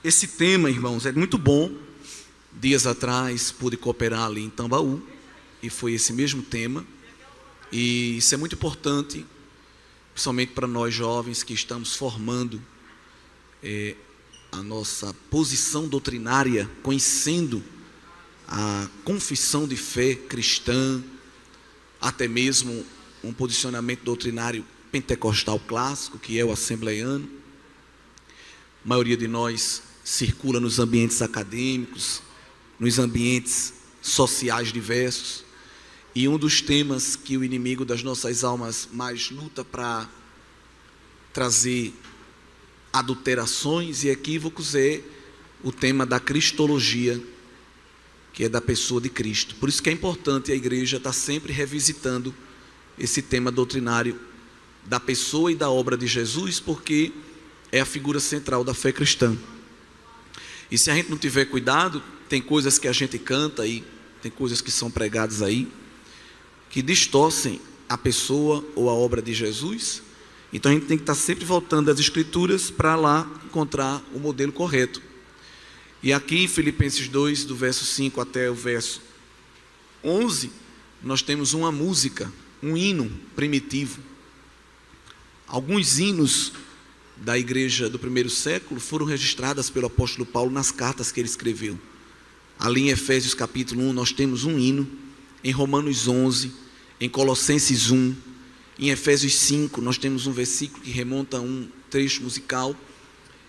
Esse tema, irmãos, é muito bom. Dias atrás pude cooperar ali em Tambaú e foi esse mesmo tema. E isso é muito importante, principalmente para nós jovens que estamos formando a nossa posição doutrinária, conhecendo a confissão de fé cristã, até mesmo um posicionamento doutrinário pentecostal clássico, que é o assembleiano. A maioria de nós circula nos ambientes acadêmicos, nos ambientes sociais diversos, e um dos temas que o inimigo das nossas almas mais luta para trazer adulterações e equívocos é o tema da cristologia, que é da pessoa de Cristo. Por isso que é importante a igreja estar sempre revisitando esse tema doutrinário da pessoa e da obra de Jesus, porque é a figura central da fé cristã. E se a gente não tiver cuidado, tem coisas que a gente canta aí, tem coisas que são pregadas aí, que distorcem a pessoa ou a obra de Jesus. Então a gente tem que estar sempre voltando às Escrituras para lá encontrar o modelo correto. E aqui em Filipenses 2, do verso 5 até o verso 11, nós temos uma música, um hino primitivo. Alguns hinos da igreja do primeiro século foram registradas pelo apóstolo Paulo nas cartas que ele escreveu. Ali em Efésios capítulo 1 nós temos um hino, em Romanos 11, em Colossenses 1, em Efésios 5 nós temos um versículo que remonta a um trecho musical.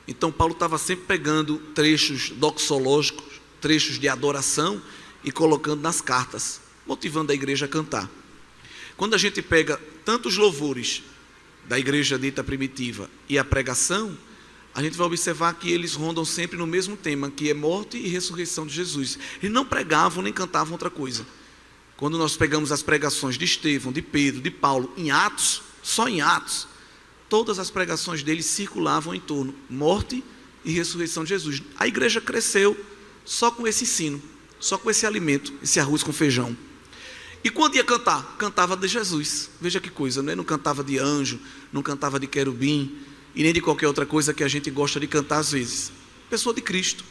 Então Paulo estava sempre pegando trechos doxológicos, trechos de adoração e colocando nas cartas, motivando a igreja a cantar. Quando a gente pega tantos louvores da igreja dita primitiva e a pregação, a gente vai observar que eles rondam sempre no mesmo tema, que é morte e ressurreição de Jesus. Eles não pregavam nem cantavam outra coisa. Quando nós pegamos as pregações de Estevão, de Pedro, de Paulo, em Atos, só em Atos, todas as pregações deles circulavam em torno morte e ressurreição de Jesus. A igreja cresceu só com esse ensino, só com esse alimento, esse arroz com feijão. E quando ia cantar? Cantava de Jesus. Veja que coisa, né? Não cantava de anjo, não cantava de querubim, e nem de qualquer outra coisa que a gente gosta de cantar às vezes. Pessoa de Cristo.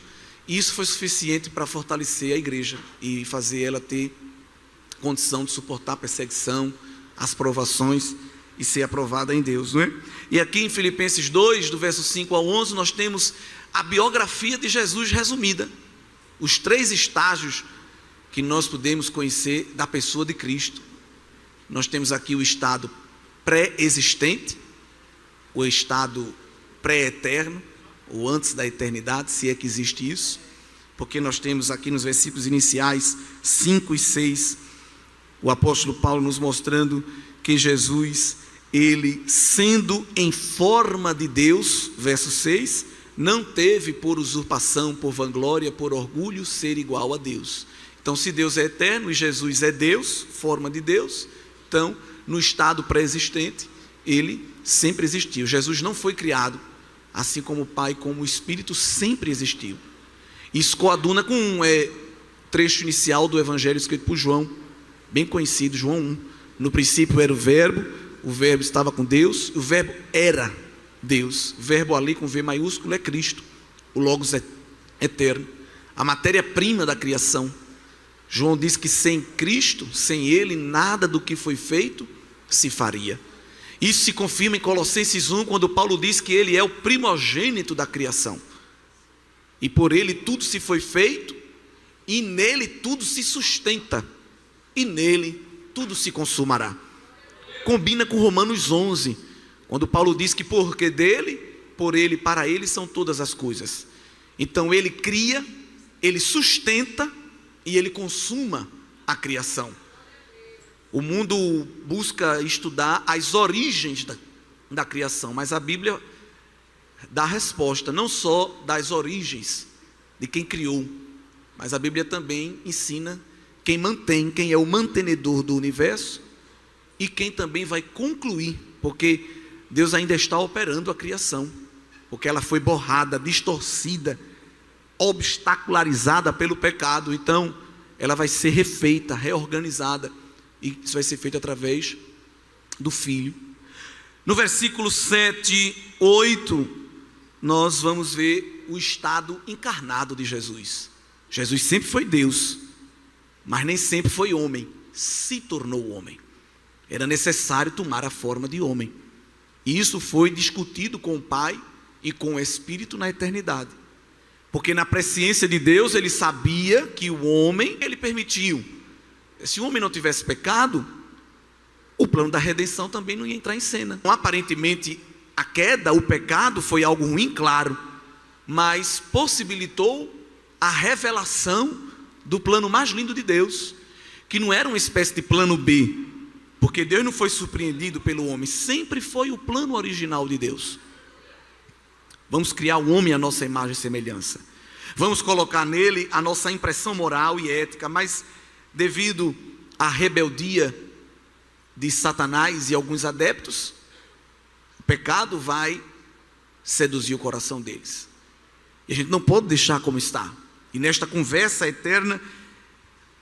E isso foi suficiente para fortalecer a igreja e fazer ela ter condição de suportar a perseguição, as provações e ser aprovada em Deus, não é? E aqui em Filipenses 2, do verso 5 ao 11, nós temos a biografia de Jesus resumida. Os 3 estágios que nós podemos conhecer da pessoa de Cristo. Nós temos aqui o estado pré-existente, o estado pré-eterno, ou antes da eternidade, se é que existe isso, porque nós temos aqui nos versículos iniciais 5 e 6, o apóstolo Paulo nos mostrando que Jesus, ele sendo em forma de Deus, verso 6, não teve por usurpação, por vanglória, por orgulho, ser igual a Deus. Então, se Deus é eterno e Jesus é Deus, forma de Deus, então, no estado pré-existente, ele sempre existiu. Jesus não foi criado, assim como o Pai, como o Espírito sempre existiu. Isso coaduna com um trecho inicial do Evangelho escrito por João, bem conhecido, João 1. No princípio era o verbo estava com Deus, e o verbo era Deus. O verbo ali com V maiúsculo é Cristo, o Logos é eterno, a matéria-prima da criação. João diz que sem Cristo, sem Ele, nada do que foi feito se faria. Isso se confirma em Colossenses 1, quando Paulo diz que Ele é o primogênito da criação. E por Ele tudo se foi feito, e nele tudo se sustenta, e nele tudo se consumará. Combina com Romanos 11, quando Paulo diz que porque dele, por Ele, para Ele são todas as coisas. Então Ele cria, Ele sustenta, e ele consuma a criação. O mundo busca estudar as origens da criação, mas a Bíblia dá a resposta, não só das origens de quem criou, mas a Bíblia também ensina quem mantém, quem é o mantenedor do universo e quem também vai concluir, porque Deus ainda está operando a criação, porque ela foi borrada, distorcida, obstacularizada pelo pecado. Então ela vai ser refeita, reorganizada, e isso vai ser feito através do Filho. No versículo 7, 8, nós vamos ver o estado encarnado de Jesus. Jesus sempre foi Deus, mas nem sempre foi homem, se tornou homem. Era necessário tomar a forma de homem. E isso foi discutido com o Pai e com o Espírito na eternidade. Porque na presciência de Deus, ele sabia que o homem, ele permitiu. Se o homem não tivesse pecado, o plano da redenção também não ia entrar em cena. Então, aparentemente, a queda, o pecado foi algo ruim, claro, mas possibilitou a revelação do plano mais lindo de Deus, que não era uma espécie de plano B, porque Deus não foi surpreendido pelo homem, sempre foi o plano original de Deus. Vamos criar o homem à nossa imagem e semelhança. Vamos colocar nele a nossa impressão moral e ética, mas devido à rebeldia de Satanás e alguns adeptos, o pecado vai seduzir o coração deles. E a gente não pode deixar como está. E nesta conversa eterna,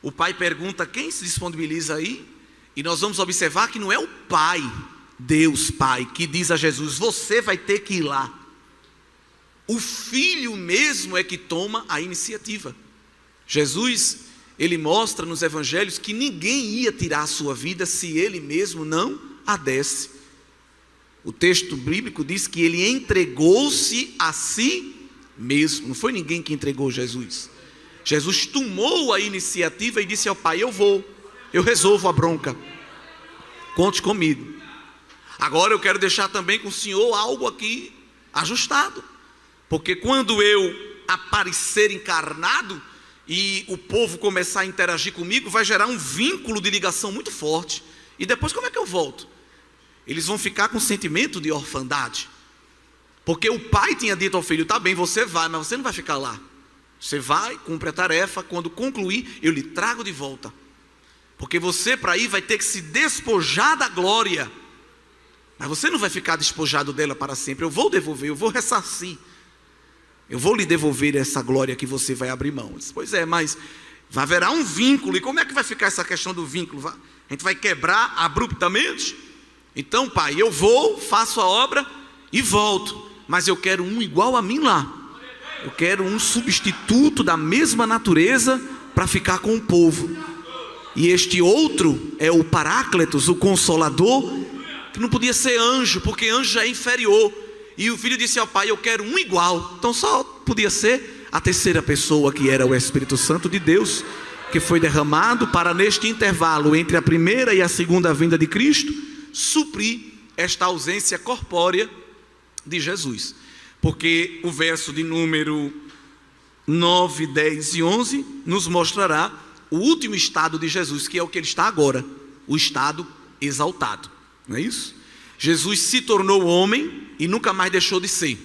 o Pai pergunta: quem se disponibiliza aí? E nós vamos observar que não é o Pai, Deus Pai, que diz a Jesus: você vai ter que ir lá. O Filho mesmo é que toma a iniciativa. Jesus, ele mostra nos evangelhos que ninguém ia tirar a sua vida se ele mesmo não a desse. O texto bíblico diz que ele entregou-se a si mesmo. Não foi ninguém que entregou Jesus. Jesus tomou a iniciativa e disse ao Pai: eu resolvo a bronca, conte comigo. Agora eu quero deixar também com o Senhor algo aqui ajustado, porque quando eu aparecer encarnado e o povo começar a interagir comigo, vai gerar um vínculo de ligação muito forte, e depois como é que eu volto? Eles vão ficar com sentimento de orfandade, porque o pai tinha dito ao filho: tá bem, você vai, mas você não vai ficar lá, você vai, cumpre a tarefa, quando concluir eu lhe trago de volta, porque você para ir vai ter que se despojar da glória, mas você não vai ficar despojado dela para sempre. Eu vou devolver, eu vou ressarcir, eu vou lhe devolver essa glória que você vai abrir mão. Disse: pois é, mas haverá um vínculo. E como é que vai ficar essa questão do vínculo? A gente vai quebrar abruptamente? Então, Pai, eu vou, faço a obra e volto, mas eu quero um igual a mim lá. Eu quero um substituto da mesma natureza para ficar com o povo. E este outro é o Paráclitos, o Consolador, que não podia ser anjo, porque anjo já é inferior. E o filho disse ao pai: eu quero um igual. Então só podia ser a terceira pessoa, que era o Espírito Santo de Deus, que foi derramado para, neste intervalo entre a primeira e a segunda vinda de Cristo, suprir esta ausência corpórea de Jesus. Porque o verso de número 9, 10 e 11 nos mostrará o último estado de Jesus, que é o que ele está agora, o estado exaltado, não é isso? Jesus se tornou homem e nunca mais deixou de ser.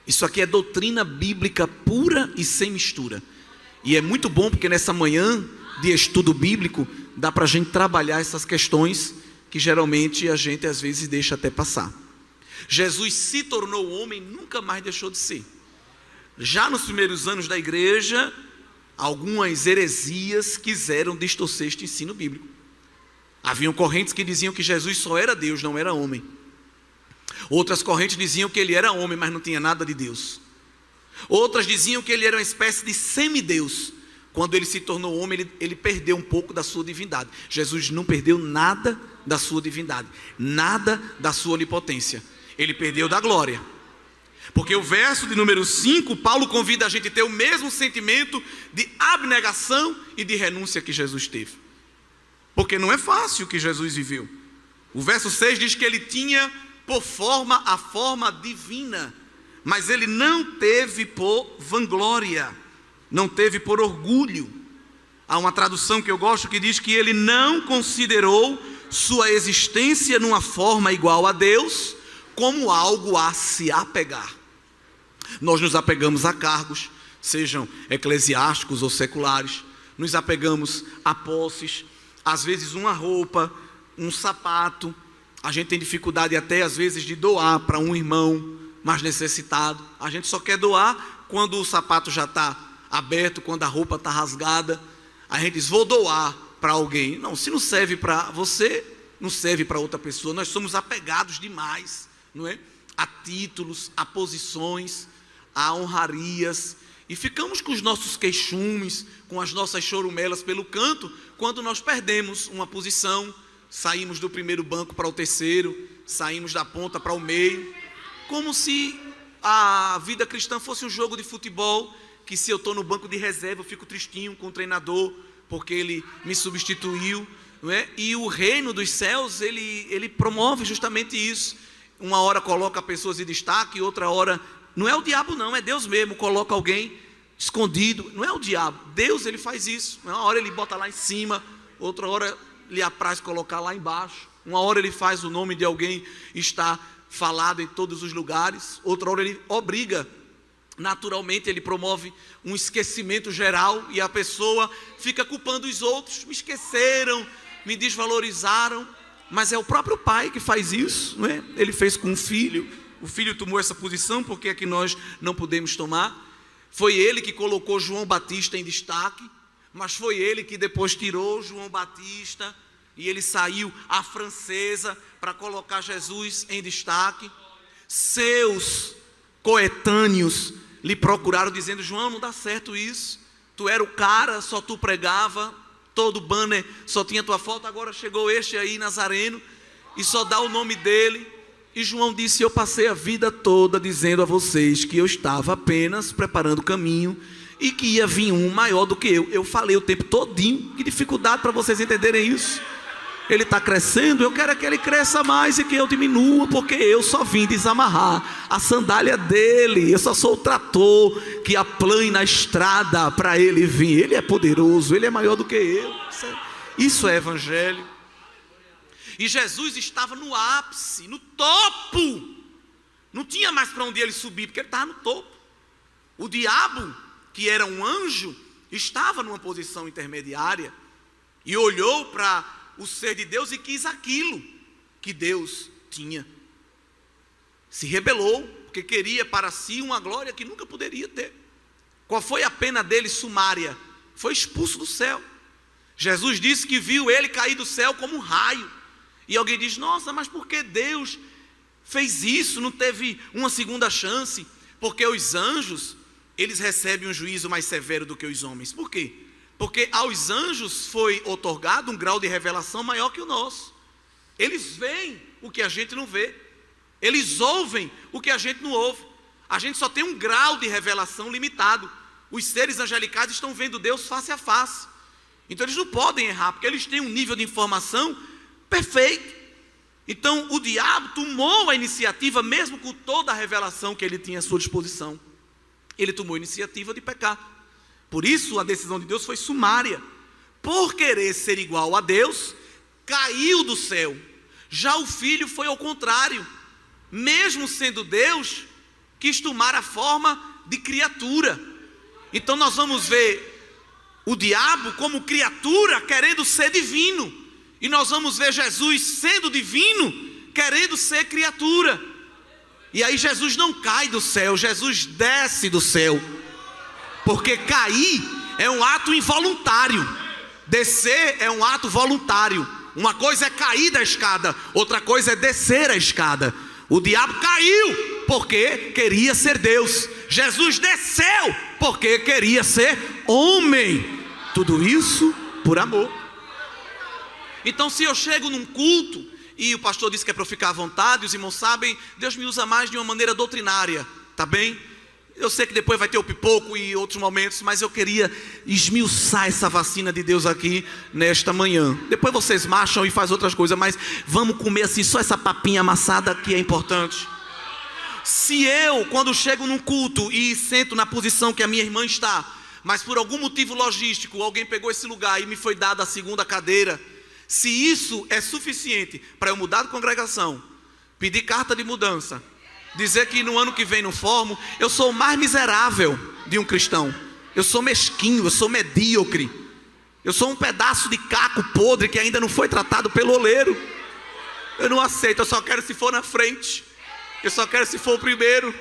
Isso aqui é doutrina bíblica pura e sem mistura. E é muito bom porque nessa manhã de estudo bíblico dá para a gente trabalhar essas questões que geralmente a gente às vezes deixa até passar. Jesus se tornou homem e nunca mais deixou de ser. Já nos primeiros anos da igreja, algumas heresias quiseram distorcer este ensino bíblico. Haviam correntes que diziam que Jesus só era Deus, não era homem. Outras correntes diziam que ele era homem, mas não tinha nada de Deus. Outras diziam que ele era uma espécie de semideus. Quando ele se tornou homem, ele perdeu um pouco da sua divindade. Jesus não perdeu nada da sua divindade, nada da sua onipotência. Ele perdeu da glória. Porque o verso de número 5, Paulo convida a gente a ter o mesmo sentimento de abnegação e de renúncia que Jesus teve. Porque não é fácil o que Jesus viveu. O verso 6 diz que ele tinha por forma a forma divina, mas ele não teve por vanglória, não teve por orgulho. Há uma tradução que eu gosto que diz que ele não considerou sua existência numa forma igual a Deus como algo a se apegar. Nós nos apegamos a cargos, sejam eclesiásticos ou seculares, nos apegamos a posses, às vezes uma roupa, um sapato. A gente tem dificuldade até às vezes de doar para um irmão mais necessitado. A gente só quer doar quando o sapato já está aberto, quando a roupa está rasgada. A gente diz: vou doar para alguém. Não, se não serve para você, não serve para outra pessoa. Nós somos apegados demais, não é? A títulos, a posições, a honrarias, e ficamos com os nossos queixumes, com as nossas chorumelas pelo canto, quando nós perdemos uma posição, saímos do primeiro banco para o terceiro, saímos da ponta para o meio, como se a vida cristã fosse um jogo de futebol, que se eu estou no banco de reserva, eu fico tristinho com o treinador, porque ele me substituiu, não é? E o reino dos céus, ele promove justamente isso. Uma hora coloca pessoas em destaque, outra hora, não é o diabo não, é Deus mesmo, coloca alguém escondido, não é o diabo, Deus ele faz isso. Uma hora ele bota lá em cima, outra hora lhe apraz colocar lá embaixo, uma hora ele faz o nome de alguém estar falado em todos os lugares, outra hora ele obriga, naturalmente ele promove um esquecimento geral, e a pessoa fica culpando os outros, me esqueceram, me desvalorizaram, mas é o próprio pai que faz isso, não é? Ele fez com o filho tomou essa posição, porque é que nós não podemos tomar? Foi ele que colocou João Batista em destaque, mas foi ele que depois tirou João Batista, e ele saiu à francesa para colocar Jesus em destaque. Seus coetâneos lhe procuraram dizendo: João, não dá certo isso, tu era o cara, só tu pregava, todo banner só tinha tua foto, agora chegou este aí, Nazareno, e só dá o nome dele. E João disse: eu passei a vida toda dizendo a vocês que eu estava apenas preparando o caminho e que ia vir um maior do que eu falei o tempo todinho. Que dificuldade para vocês entenderem isso. Ele está crescendo, eu quero que ele cresça mais e que eu diminua, porque eu só vim desamarrar a sandália dele, eu só sou o trator que aplana a estrada para ele vir. Ele é poderoso, ele é maior do que eu. Isso é evangelho. E Jesus estava no ápice, no topo, não tinha mais para onde ele subir, porque ele estava no topo. O diabo, que era um anjo, estava numa posição intermediária e olhou para o ser de Deus e quis aquilo que Deus tinha. Se rebelou, porque queria para si uma glória que nunca poderia ter. Qual foi a pena dele sumária? Foi expulso do céu. Jesus disse que viu ele cair do céu como um raio. E alguém diz: nossa, mas por que Deus fez isso? Não teve uma segunda chance? Porque os anjos, eles recebem um juízo mais severo do que os homens. Por quê? Porque aos anjos foi otorgado um grau de revelação maior que o nosso. Eles veem o que a gente não vê, eles ouvem o que a gente não ouve. A gente só tem um grau de revelação limitado. Os seres angelicais estão vendo Deus face a face, então eles não podem errar, porque eles têm um nível de informação perfeito. Então o diabo tomou a iniciativa, mesmo com toda a revelação que ele tinha à sua disposição. Ele tomou a iniciativa de pecar. Por isso a decisão de Deus foi sumária. Por querer ser igual a Deus, caiu do céu. Já o filho foi ao contrário. Mesmo sendo Deus, quis tomar a forma de criatura. Então nós vamos ver o diabo como criatura querendo ser divino. E nós vamos ver Jesus sendo divino, querendo ser criatura. E aí Jesus não cai do céu, Jesus desce do céu. Porque cair é um ato involuntário, descer é um ato voluntário. Uma coisa é cair da escada, outra coisa é descer a escada. O diabo caiu porque queria ser Deus. Jesus desceu porque queria ser homem. Tudo isso por amor. Então, se eu chego num culto e o pastor disse que é para eu ficar à vontade, os irmãos sabem, Deus me usa mais de uma maneira doutrinária, tá bem? Eu sei que depois vai ter o pipoco e outros momentos, mas eu queria esmiuçar essa vacina de Deus aqui nesta manhã. Depois vocês marcham e fazem outras coisas, mas vamos comer assim só essa papinha amassada que é importante. Se eu, quando chego num culto e sento na posição que a minha irmã está, mas por algum motivo logístico alguém pegou esse lugar e me foi dada a segunda cadeira, se isso é suficiente para eu mudar de congregação, pedir carta de mudança, dizer que no ano que vem não formo, eu sou o mais miserável de um cristão. Eu sou mesquinho, eu sou medíocre, eu sou um pedaço de caco podre que ainda não foi tratado pelo oleiro. Eu não aceito, eu só quero se for na frente, eu só quero se for o primeiro.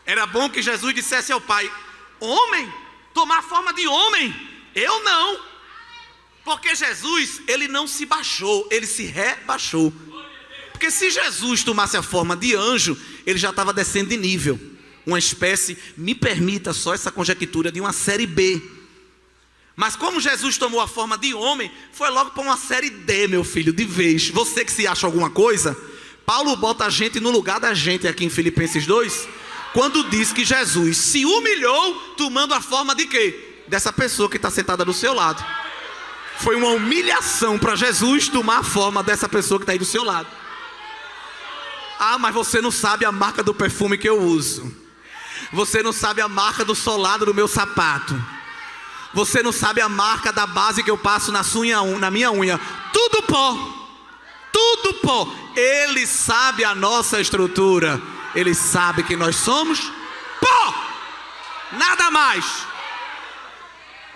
Era bom que Jesus dissesse ao Pai: homem, tomar forma de homem, eu não. Porque Jesus, ele não se baixou, ele se rebaixou. Porque se Jesus tomasse a forma de anjo, ele já estava descendo de nível. uma espécie, me permita só essa conjectura, de uma série B. Mas como Jesus tomou a forma de homem, foi logo para uma série D, meu filho, de vez. Você que se acha alguma coisa, Paulo bota a gente no lugar da gente aqui em Filipenses 2, quando diz que Jesus se humilhou tomando a forma de quê? Dessa pessoa que está sentada do seu lado. Foi uma humilhação para Jesus tomar a forma dessa pessoa que está aí do seu lado. Ah, mas você não sabe a marca do perfume que eu uso. Você não sabe a marca do solado do meu sapato. Você não sabe a marca da base que eu passo na minha unha. Tudo pó. Tudo pó. Ele sabe a nossa estrutura. Ele sabe que nós somos pó. Nada mais.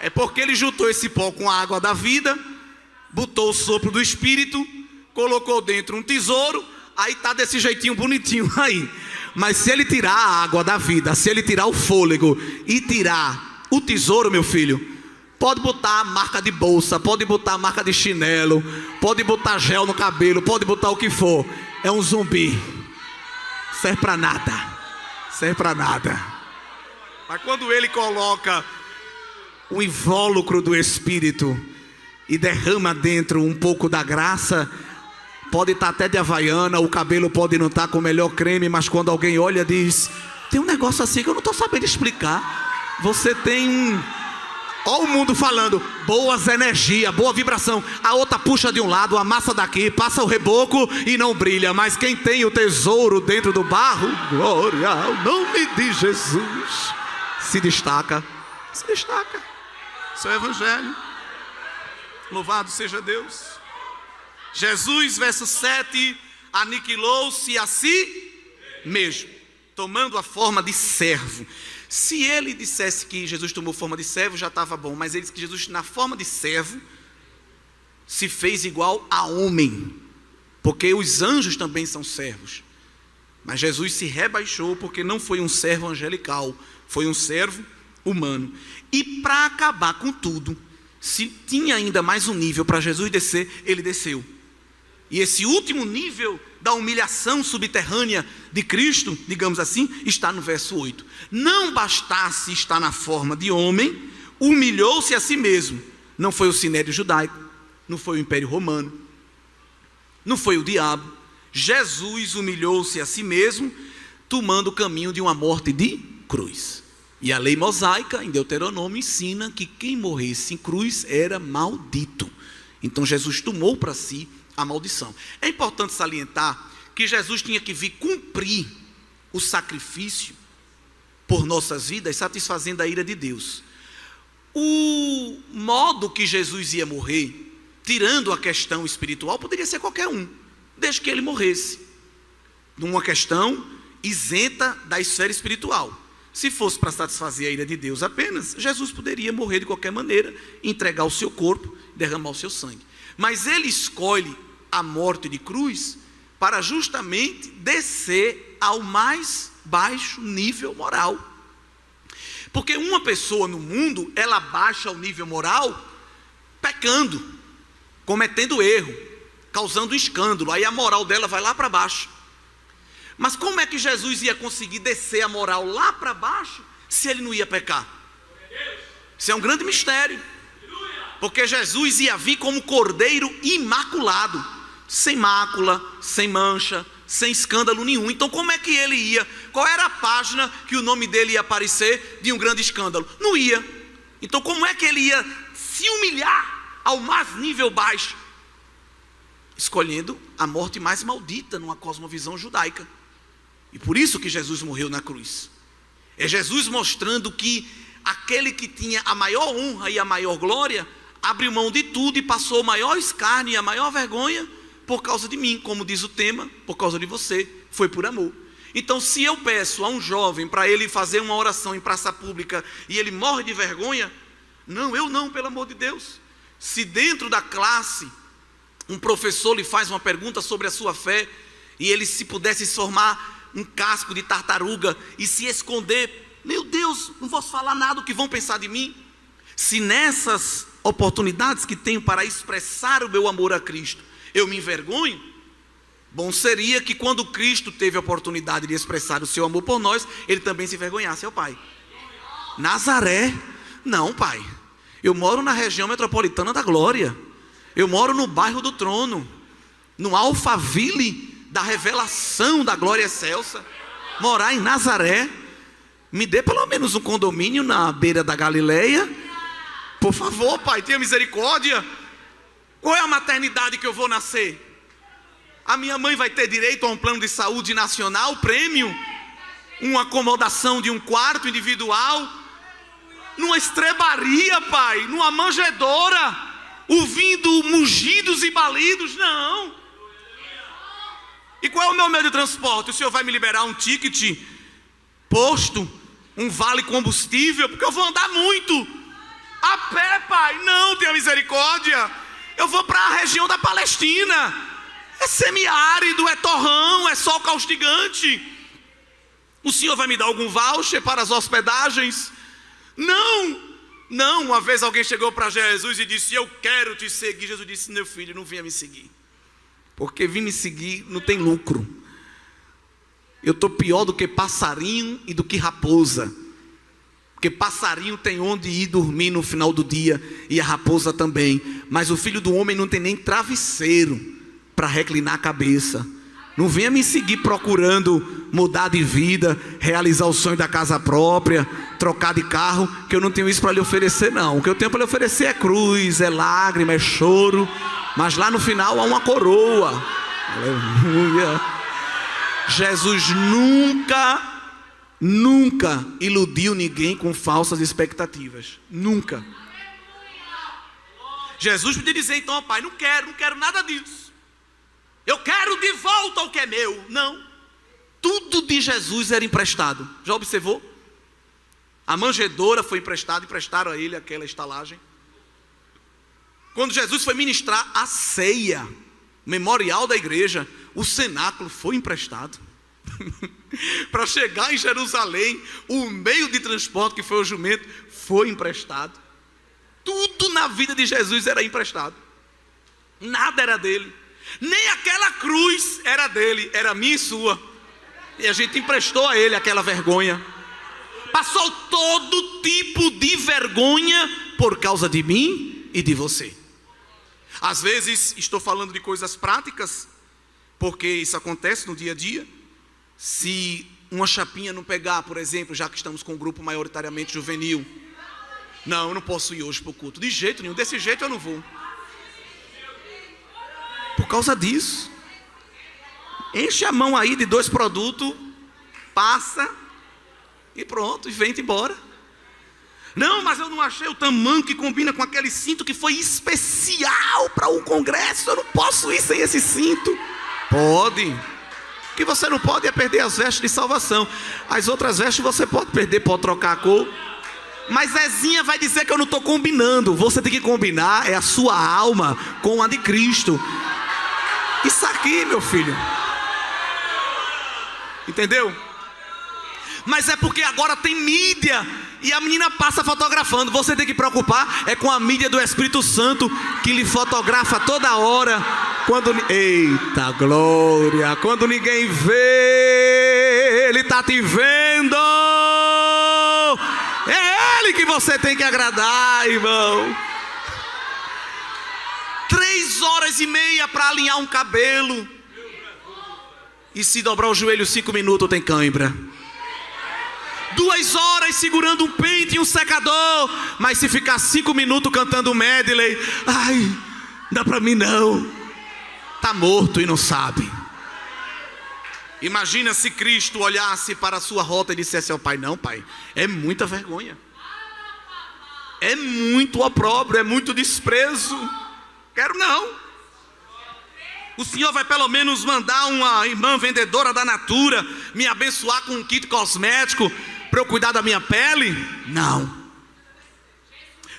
É porque ele juntou esse pó com a água da vida, botou o sopro do Espírito, colocou dentro um tesouro, aí está desse jeitinho bonitinho aí. Mas se ele tirar a água da vida, se ele tirar o fôlego e tirar o tesouro, meu filho, pode botar a marca de bolsa, pode botar a marca de chinelo, pode botar gel no cabelo, pode botar o que for. É um zumbi. Serve para nada. Serve para nada. Mas quando ele coloca o invólucro do Espírito e derrama dentro um pouco da graça, pode estar até de havaiana, o cabelo pode não estar com o melhor creme, mas quando alguém olha diz, tem um negócio assim que eu não estou sabendo explicar. Você tem olha o mundo falando, boas energias, boa vibração. A outra puxa de um lado, amassa daqui, passa o reboco e não brilha. Mas quem tem o tesouro dentro do barro, glória ao nome de Jesus, se destaca. Se destaca. Seu evangelho. Louvado seja Deus. Jesus, verso 7, aniquilou-se a si mesmo, tomando a forma de servo. Se ele dissesse que Jesus tomou forma de servo, já estava bom. Mas ele disse que Jesus, na forma de servo, se fez igual a homem. Porque os anjos também são servos. Mas Jesus se rebaixou porque não foi um servo angelical. Foi um servo humano. E para acabar com tudo, se tinha ainda mais um nível para Jesus descer, ele desceu. E esse último nível da humilhação subterrânea de Cristo, digamos assim, está no verso 8. Não bastasse estar na forma de homem, humilhou-se a si mesmo. Não foi o sinédrio judaico, não foi o Império Romano, não foi o diabo. Jesus humilhou-se a si mesmo, tomando o caminho de uma morte de cruz. E a lei mosaica, em Deuteronômio, ensina que quem morresse em cruz era maldito. Então Jesus tomou para si a maldição. É importante salientar que Jesus tinha que vir cumprir o sacrifício por nossas vidas, satisfazendo a ira de Deus. O modo que Jesus ia morrer, tirando a questão espiritual, poderia ser qualquer um, desde que ele morresse, numa questão isenta da esfera espiritual. Se fosse para satisfazer a ira de Deus apenas, Jesus poderia morrer de qualquer maneira, entregar o seu corpo, derramar o seu sangue. Mas ele escolhe a morte de cruz para justamente descer ao mais baixo nível moral. Porque uma pessoa no mundo, ela baixa o nível moral pecando, cometendo erro, causando escândalo. Aí a moral dela vai lá para baixo. Mas como é que Jesus ia conseguir descer a moral lá para baixo se ele não ia pecar? Isso é um grande mistério. Porque Jesus ia vir como cordeiro imaculado, sem mácula, sem mancha, sem escândalo nenhum. Então como é que ele ia? Qual era a página que o nome dele ia aparecer de um grande escândalo? Não ia. Então como é que ele ia se humilhar ao mais nível baixo? Escolhendo a morte mais maldita numa cosmovisão judaica. E por isso que Jesus morreu na cruz. É Jesus mostrando que aquele que tinha a maior honra e a maior glória abriu mão de tudo e passou o maior escárnio e a maior vergonha por causa de mim, como diz o tema, por causa de você, foi por amor. Então se eu peço a um jovem para ele fazer uma oração em praça pública e ele morre de vergonha, não, eu não, pelo amor de Deus. Se dentro da classe um professor lhe faz uma pergunta sobre a sua fé e ele se pudesse se formar um casco de tartaruga e se esconder, meu Deus, não posso falar nada, o que vão pensar de mim? Se nessas oportunidades que tenho para expressar o meu amor a Cristo, eu me envergonho, Bom seria que quando Cristo teve a oportunidade de expressar o seu amor por nós, ele também se envergonhasse ao Pai. Nazaré? Não, Pai. Eu moro na região metropolitana da glória. Eu moro no bairro do Trono, no Alphaville da revelação da glória excelsa. Morar em Nazaré? Me dê pelo menos um condomínio na beira da Galileia. Por favor, Pai, tenha misericórdia. Qual é a maternidade que eu vou nascer? A minha mãe vai ter direito a um plano de saúde nacional, prêmio? Uma acomodação de um quarto individual? Numa estrebaria, Pai? Numa manjedoura? Ouvindo mugidos e balidos? Não. E qual é o meu meio de transporte? O Senhor vai me liberar um ticket posto, um vale combustível? Porque eu vou andar muito. A pé, Pai? Não, tenha misericórdia. Eu vou para a região da Palestina. É semiárido, é torrão, é sol caustigante. O Senhor vai me dar algum voucher para as hospedagens? Não. Não, uma vez alguém chegou para Jesus e disse: eu quero te seguir. Jesus disse: meu filho, não venha me seguir, porque vir me seguir não tem lucro. Eu estou pior do que passarinho e do que raposa. Porque passarinho tem onde ir dormir no final do dia, e a raposa também. Mas o Filho do Homem não tem nem travesseiro para reclinar a cabeça. Não venha me seguir procurando mudar de vida, realizar o sonho da casa própria, trocar de carro, que eu não tenho isso para lhe oferecer não. O que eu tenho para lhe oferecer é cruz, é lágrima, é choro, mas lá no final há uma coroa. Aleluia. Jesus nunca iludiu ninguém com falsas expectativas. Nunca. Jesus podia dizer então: Pai, não quero nada disso. Eu quero de volta o que é meu. Não. Tudo de Jesus era emprestado. Já observou? A manjedoura foi emprestada, emprestaram a ele aquela estalagem. Quando Jesus foi ministrar a ceia, memorial da igreja, o cenáculo foi emprestado. Para chegar em Jerusalém, o meio de transporte que foi o jumento foi emprestado. Tudo na vida de Jesus era emprestado. Nada era dele. Nem aquela cruz era dele, era minha e sua. E a gente emprestou a ele aquela vergonha. Passou todo tipo de vergonha por causa de mim e de você. Às vezes estou falando de coisas práticas, porque isso acontece no dia a dia. Se uma chapinha não pegar, por exemplo, já que estamos com um grupo maioritariamente juvenil, não, eu não posso ir hoje para o culto. De jeito nenhum, desse jeito eu não vou. Por causa disso. Enche a mão aí de 2 produtos, passa e pronto, e vem-te embora. Não, mas eu não achei o tamanho que combina com aquele cinto que foi especial para o congresso. Eu não posso ir sem esse cinto. Pode. O que você não pode é perder as vestes de salvação. As outras vestes você pode perder, pode trocar a cor. Mas Zezinha vai dizer que eu não estou combinando. Você tem que combinar é a sua alma com a de Cristo. Isso aqui, meu filho. Entendeu? Mas é porque agora tem mídia e a menina passa fotografando. Você tem que preocupar é com a mídia do Espírito Santo, que lhe fotografa toda hora. Eita glória! Quando ninguém vê, Ele está te vendo. É Ele que você tem que agradar, irmão. 3h30 para alinhar um cabelo. E se dobrar o joelho 5 minutos tem cãibra. 2 horas segurando um pente e um secador. Mas se ficar 5 minutos cantando medley, ai, dá para mim não. Tá morto e não sabe. Imagina se Cristo olhasse para a sua rota e dissesse ao Pai: não, Pai, é muita vergonha, é muito opróbrio, é muito desprezo. Quero não. O Senhor vai pelo menos mandar uma irmã vendedora da Natura me abençoar com um kit cosmético para eu cuidar da minha pele? Não.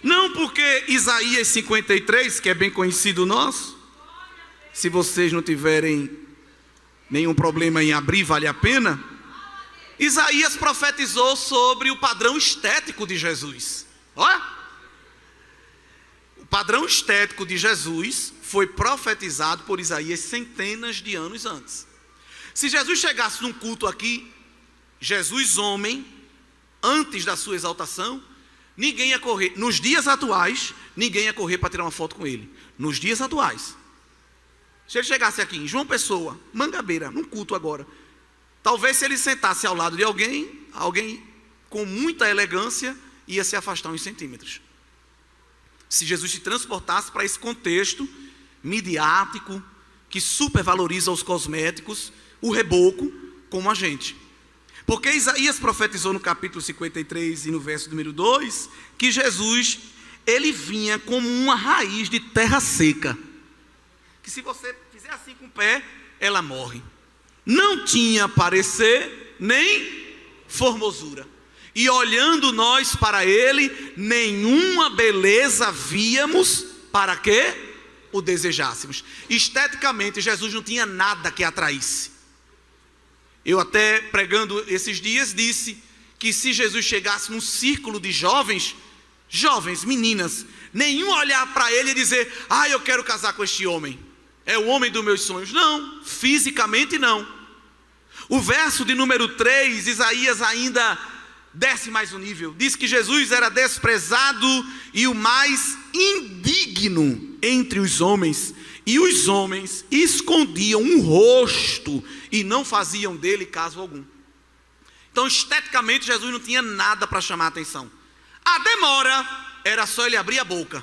Não, porque Isaías 53, que é bem conhecido nosso, se vocês não tiverem nenhum problema em abrir, vale a pena. Isaías profetizou sobre o padrão estético de Jesus. Olha. O padrão estético de Jesus foi profetizado por Isaías centenas de anos antes. Se Jesus chegasse num culto aqui, Jesus homem, antes da sua exaltação, ninguém ia correr. Nos dias atuais, ninguém ia correr para tirar uma foto com ele. Nos dias atuais. Se ele chegasse aqui em João Pessoa, Mangabeira, num culto agora, talvez se ele sentasse ao lado de alguém com muita elegância ia se afastar uns centímetros. Se Jesus se transportasse para esse contexto midiático, que supervaloriza os cosméticos, o reboco, como a gente. Porque Isaías profetizou no capítulo 53 e no verso número 2, que Jesus, ele vinha como uma raiz de terra seca, que se você fizer assim com o pé, ela morre. Não tinha parecer, nem formosura. E olhando nós para ele, nenhuma beleza víamos para que o desejássemos. Esteticamente, Jesus não tinha nada que atraísse. Eu até pregando esses dias disse que se Jesus chegasse num círculo de jovens, meninas, nenhum olhar para ele e dizer, eu quero casar com este homem, é o homem dos meus sonhos. Não, fisicamente não. O verso de número 3, Isaías ainda desce mais um nível. Diz que Jesus era desprezado e o mais indigno entre os homens. E os homens escondiam um rosto e não faziam dele caso algum. Então, esteticamente, Jesus não tinha nada para chamar a atenção. A demora era só ele abrir a boca.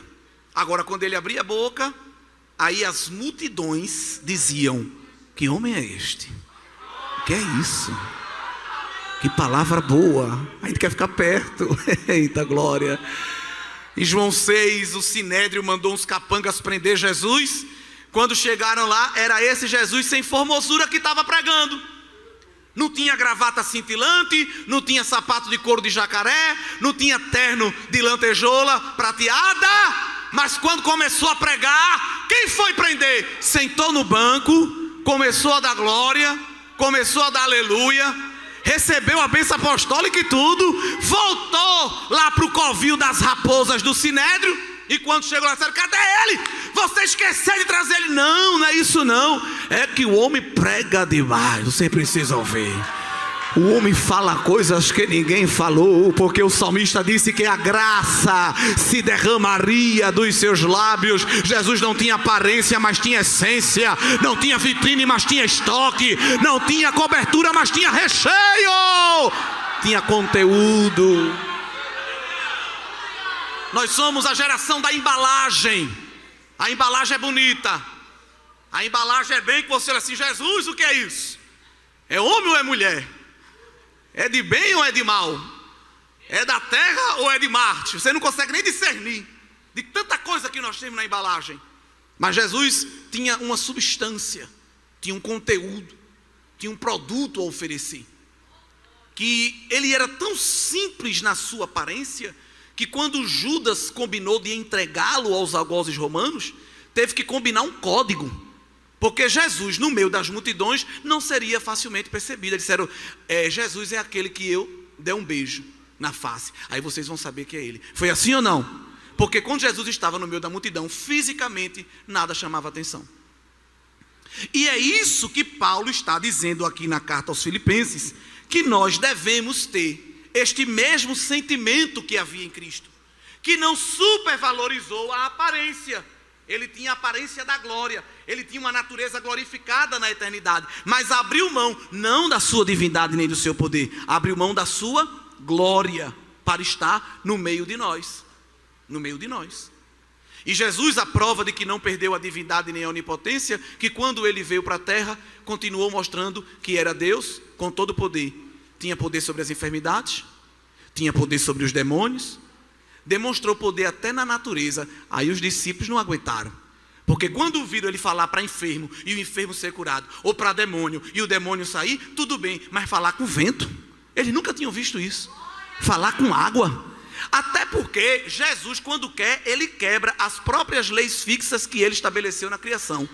Agora, quando ele abria a boca, aí as multidões diziam, que homem é este? Que é isso? Que palavra boa, a gente quer ficar perto. Eita glória. Em João 6, o Sinédrio mandou uns capangas prender Jesus. Quando chegaram lá, era esse Jesus sem formosura que estava pregando. Não tinha gravata cintilante, não tinha sapato de couro de jacaré, não tinha terno de lantejoula prateada. Mas quando começou a pregar, quem foi prender? Sentou no banco, começou a dar glória, começou a dar aleluia, recebeu a bênção apostólica e tudo, voltou lá para o covil das raposas do Sinédrio, e quando chegou lá, disseram, cadê ele? Você esqueceu de trazer ele. Não é isso não, é que o homem prega demais, você precisa ouvir. O homem fala coisas que ninguém falou, porque o salmista disse que a graça se derramaria dos seus lábios. Jesus não tinha aparência, mas tinha essência. Não tinha vitrine, mas tinha estoque. Não tinha cobertura, mas tinha recheio. Tinha conteúdo. Nós somos a geração da embalagem. A embalagem é bonita. A embalagem é bem que você olha assim, Jesus, o que é isso? É homem ou é mulher? É de bem ou é de mal? É da terra ou é de Marte? Você não consegue nem discernir de tanta coisa que nós temos na embalagem. Mas Jesus tinha uma substância, tinha um conteúdo, tinha um produto a oferecer. Que ele era tão simples na sua aparência, que quando Judas combinou de entregá-lo aos algozes romanos, teve que combinar um código. Porque Jesus, no meio das multidões, não seria facilmente percebido. Eles disseram, Jesus é aquele que eu dei um beijo na face. Aí vocês vão saber que é ele. Foi assim ou não? Porque quando Jesus estava no meio da multidão, fisicamente, nada chamava atenção. E é isso que Paulo está dizendo aqui na carta aos Filipenses, que nós devemos ter este mesmo sentimento que havia em Cristo, que não supervalorizou a aparência. Ele tinha a aparência da glória, ele tinha uma natureza glorificada na eternidade, mas abriu mão, não da sua divindade nem do seu poder, abriu mão da sua glória, para estar no meio de nós, E Jesus, a prova de que não perdeu a divindade nem a onipotência, que quando ele veio para a terra, continuou mostrando que era Deus com todo o poder. Tinha poder sobre as enfermidades, tinha poder sobre os demônios, demonstrou poder até na natureza. Aí os discípulos não aguentaram, porque quando viram ele falar para enfermo e o enfermo ser curado, ou para demônio e o demônio sair, tudo bem, mas falar com vento, eles nunca tinham visto isso. Falar com água, até porque Jesus, quando quer, ele quebra as próprias leis fixas que ele estabeleceu na criação.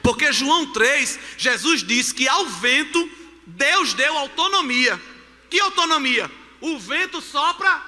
Porque João 3, Jesus disse que ao vento Deus deu autonomia. Que autonomia? O vento sopra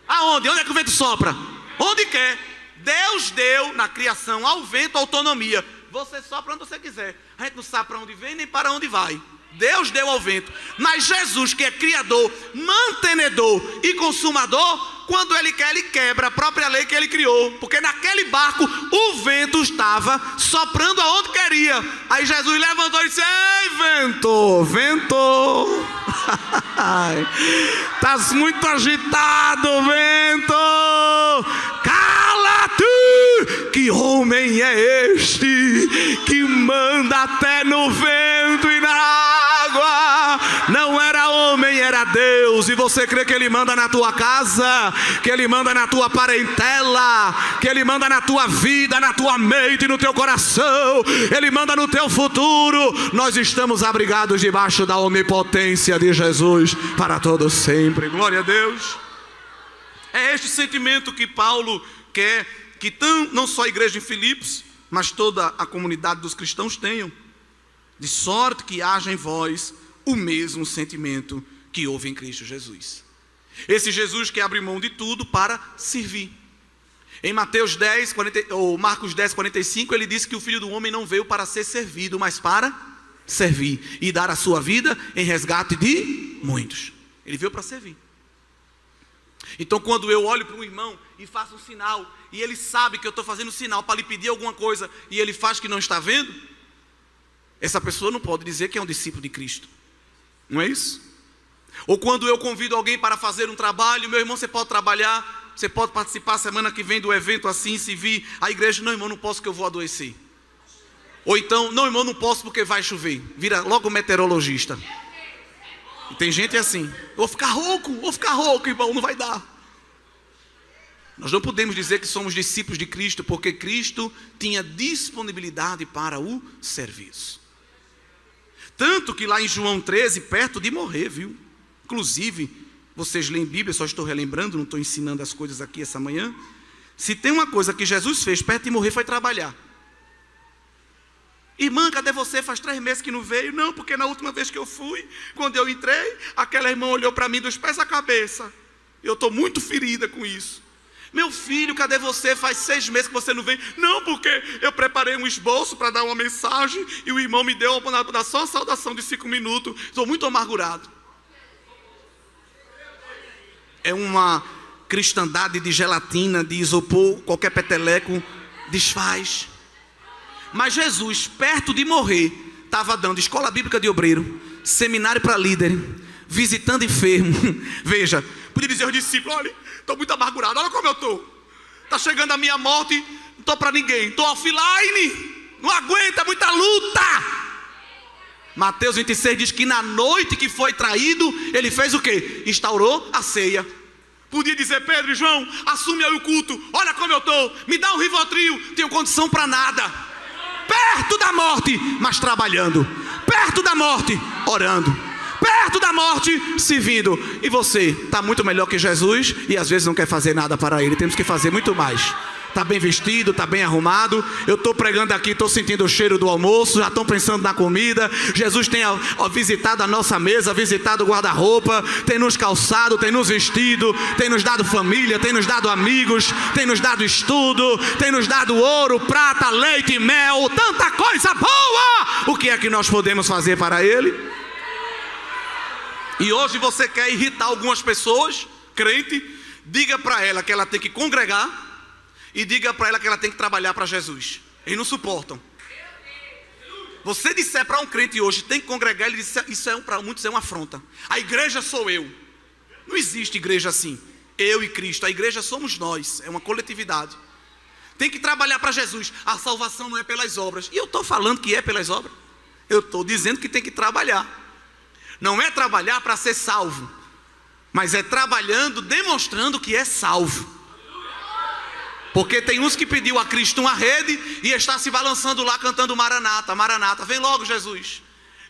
aonde? Onde é que o vento sopra? Onde quer. Deus deu na criação ao vento autonomia. Você sopra onde você quiser. A gente não sabe para onde vem nem para onde vai. Deus deu ao vento. Mas Jesus, que é criador, mantenedor e consumador, quando ele quer, ele quebra a própria lei que ele criou. Porque naquele barco o vento estava soprando aonde queria. Aí Jesus levantou e disse: ei, vento, vento, estás muito agitado, vento, cala-te. Que homem é este que manda até no vento e na água? Não era homem, era Deus. E você crê que ele manda na tua casa, que ele manda na tua parentela, que ele manda na tua vida, na tua mente, no teu coração, ele manda no teu futuro. Nós estamos abrigados debaixo da onipotência de Jesus para todo sempre. Glória a Deus. É este sentimento que Paulo quer que não só a igreja em Filipos, mas toda a comunidade dos cristãos tenham, de sorte que haja em vós o mesmo sentimento que houve em Cristo Jesus. Esse Jesus que abre mão de tudo para servir. Em Mateus 10, ou Marcos 10, 45, ele diz que o Filho do Homem não veio para ser servido, mas para servir e dar a sua vida em resgate de muitos. Ele veio para servir. Então quando eu olho para um irmão e faço um sinal, e ele sabe que eu estou fazendo sinal para lhe pedir alguma coisa, e ele faz que não está vendo, essa pessoa não pode dizer que é um discípulo de Cristo. Não é isso? Ou quando eu convido alguém para fazer um trabalho: meu irmão, você pode trabalhar, você pode participar semana que vem do evento assim, se vir. A igreja: não, irmão, não posso que eu vou adoecer. Ou então: não, irmão, não posso porque vai chover. Vira logo meteorologista. E tem gente assim: vou ficar rouco, irmão, não vai dar. Nós não podemos dizer que somos discípulos de Cristo, porque Cristo tinha disponibilidade para o serviço. Tanto que lá em João 13, perto de morrer, viu? Inclusive, vocês leem Bíblia, só estou relembrando, não estou ensinando as coisas aqui essa manhã. Se tem uma coisa que Jesus fez perto de morrer, foi trabalhar. Irmã, cadê você? Faz 3 meses que não veio. Não, porque na última vez que eu fui, quando eu entrei, aquela irmã olhou para mim dos pés à cabeça. Eu estou muito ferida com isso. Meu filho, cadê você? Faz 6 meses que você não vem. Não, porque eu preparei um esboço para dar uma mensagem e o irmão me deu só a saudação de 5 minutos. Estou muito amargurado. É uma cristandade de gelatina, de isopor, qualquer peteleco desfaz. Mas Jesus, perto de morrer, estava dando escola bíblica de obreiro, seminário para líder, visitando enfermo. Veja, podia dizer aos discípulos: olha, estou muito amargurado, olha como eu estou. Está chegando a minha morte, não estou para ninguém, estou offline, não aguenta, muita luta. Mateus 26 diz que na noite que foi traído, ele fez o quê? Instaurou a ceia. Podia dizer: Pedro e João, assume aí o culto, olha como eu estou, me dá um Rivotril, tenho condição para nada. Perto da morte, mas trabalhando. Perto da morte, orando. Perto da morte, servindo. E você está muito melhor que Jesus e às vezes não quer fazer nada para Ele. Temos que fazer muito mais. Está bem vestido, está bem arrumado. Eu estou pregando aqui, estou sentindo o cheiro do almoço. Já estão pensando na comida. Jesus tem visitado a nossa mesa, visitado o guarda-roupa, tem nos calçado, tem nos vestido, tem nos dado família, tem nos dado amigos, tem nos dado estudo, tem nos dado ouro, prata, leite e mel, tanta coisa boa. O que é que nós podemos fazer para Ele? E hoje você quer irritar algumas pessoas, crente, diga para ela que ela tem que congregar e diga para ela que ela tem que trabalhar para Jesus. Eles não suportam. Você disser para um crente hoje: tem que congregar, ele diz: isso para muitos é uma afronta. A igreja sou eu. Não existe igreja assim. Eu e Cristo. A igreja somos nós. É uma coletividade. Tem que trabalhar para Jesus. A salvação não é pelas obras. E eu estou falando que é pelas obras. Eu estou dizendo que tem que trabalhar. Não é trabalhar para ser salvo, mas é trabalhando, demonstrando que é salvo. Porque tem uns que pediu a Cristo uma rede e está se balançando lá cantando Maranata, Maranata, vem logo Jesus,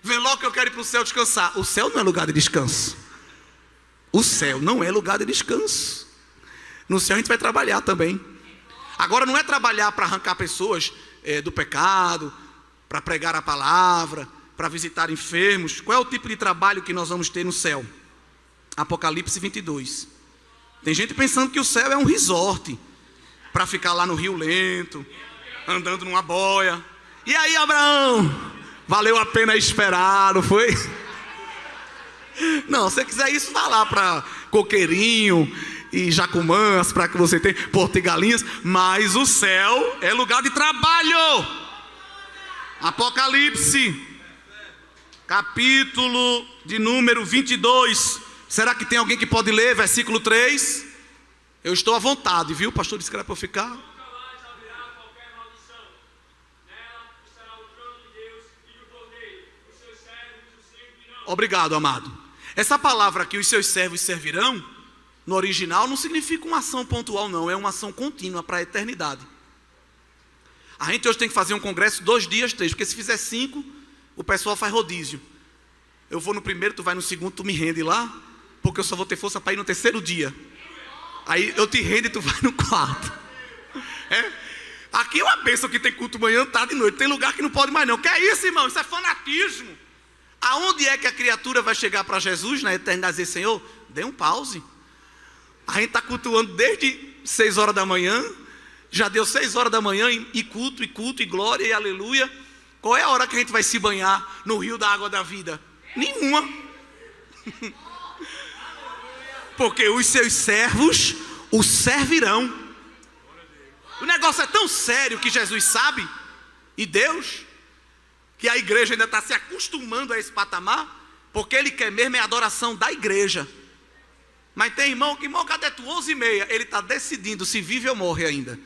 vem logo que eu quero ir para o céu descansar. O céu não é lugar de descanso. O céu não é lugar de descanso. No céu a gente vai trabalhar também. Agora não é trabalhar para arrancar pessoas do pecado, para pregar a palavra, para visitar enfermos. Qual é o tipo de trabalho que nós vamos ter no céu? Apocalipse 22. Tem gente pensando que o céu é um resort. para ficar lá no Rio Lento, andando numa boia. E aí, Abraão, valeu a pena esperar, não foi? Não, se você quiser isso, vá lá para Coqueirinho e Jacumãs, para que você tenha Porto e Galinhas. Mas o céu é lugar de trabalho. Apocalipse, capítulo de número 22. Será que tem alguém que pode ler? Versículo 3. Eu estou à vontade, viu? O pastor disse que era para eu ficar. Obrigado, amado. Essa palavra aqui, os seus servos servirão, no original não significa uma ação pontual, não. É uma ação contínua para a eternidade. A gente hoje tem que fazer um congresso 2 dias, 3, porque se fizer 5, o pessoal faz rodízio. Eu vou no primeiro, tu vai no segundo, tu me rende lá, porque eu só vou ter força para ir no 3º dia. Aí eu te rendo e tu vai no 4. Aqui é uma bênção que tem culto manhã, tarde e noite. Tem lugar que não pode mais não. Que é isso, irmão? Isso é fanatismo. Aonde é que a criatura vai chegar para Jesus na eternidade e dizer: Senhor, dê um pause. A gente está cultuando desde 6 horas da manhã. Já deu 6 horas da manhã e culto, e glória, e aleluia. Qual é a hora que a gente vai se banhar no rio da água da vida? Nenhuma. Porque os seus servos o servirão. O negócio é tão sério que Jesus sabe, e Deus, que a igreja ainda está se acostumando a esse patamar, porque Ele quer mesmo é a adoração da igreja. Mas tem irmão que, irmão, cadê tu? 11h30, ele está decidindo se vive ou morre ainda.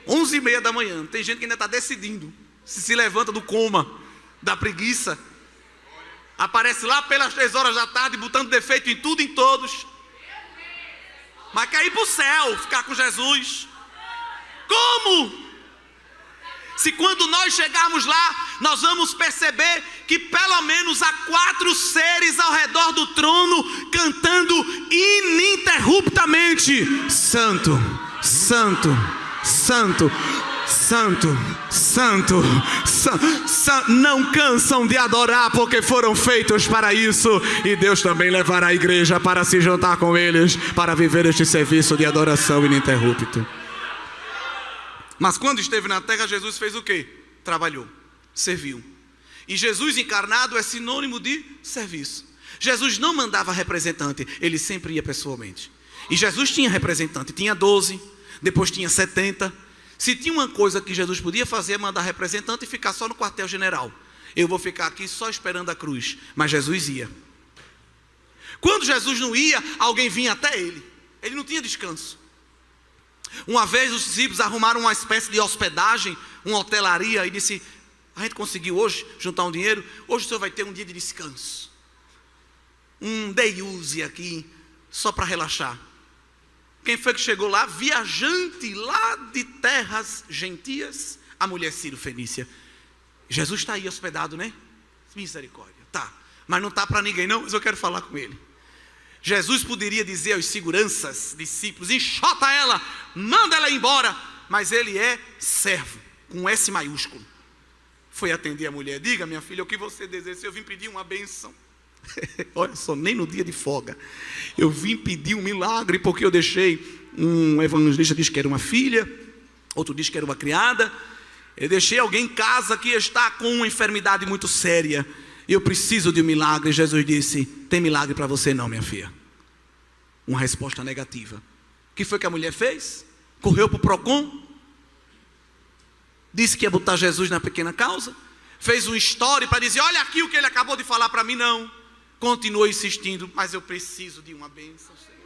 11h30 da manhã, tem gente que ainda está decidindo se levanta do coma, da preguiça. Aparece lá pelas 3 horas da tarde, botando defeito em tudo e em todos. Mas quer ir para o céu, ficar com Jesus. Como? Se quando nós chegarmos lá, nós vamos perceber que pelo menos há 4 seres ao redor do trono, cantando ininterruptamente: Santo, Santo, Santo, Santo, Santo, Santo. Não cansam de adorar, porque foram feitos para isso. E Deus também levará a igreja para se juntar com eles, para viver este serviço de adoração ininterrupto. Mas quando esteve na terra, Jesus fez o quê? Trabalhou, serviu. E Jesus encarnado é sinônimo de serviço. Jesus não mandava representante, ele sempre ia pessoalmente. E Jesus tinha representante, tinha 12, depois tinha 70. Se tinha uma coisa que Jesus podia fazer, é mandar representante e ficar só no quartel-general. Eu vou ficar aqui só esperando a cruz. Mas Jesus ia. Quando Jesus não ia, alguém vinha até ele. Ele não tinha descanso. Uma vez os discípulos arrumaram uma espécie de hospedagem, uma hotelaria, e disse: a gente conseguiu hoje juntar um dinheiro, hoje o senhor vai ter um dia de descanso, um day use aqui, só para relaxar. Quem foi que chegou lá? Viajante lá de terras gentias, a mulher Ciro Fenícia. Jesus está aí hospedado, né? Misericórdia, tá, mas não está para ninguém não, mas eu quero falar com ele. Jesus poderia dizer aos seguranças, discípulos: enxota ela, manda ela embora. Mas ele é servo, com S maiúsculo. Foi atender a mulher: diga, minha filha, o que você deseja? Eu vim pedir uma bênção. Olha só, nem no dia de folga. Eu vim pedir um milagre, porque eu deixei, um evangelista disse que era uma filha, outro disse que era uma criada. Eu deixei alguém em casa que está com uma enfermidade muito séria. Eu preciso de um milagre. Jesus disse: tem milagre para você não, minha filha. Uma resposta negativa. O que foi que a mulher fez? Correu para o Procon, disse que ia botar Jesus na pequena causa, fez um story para dizer: olha aqui o que ele acabou de falar para mim. Não, continuou insistindo: mas eu preciso de uma bênção, Senhor.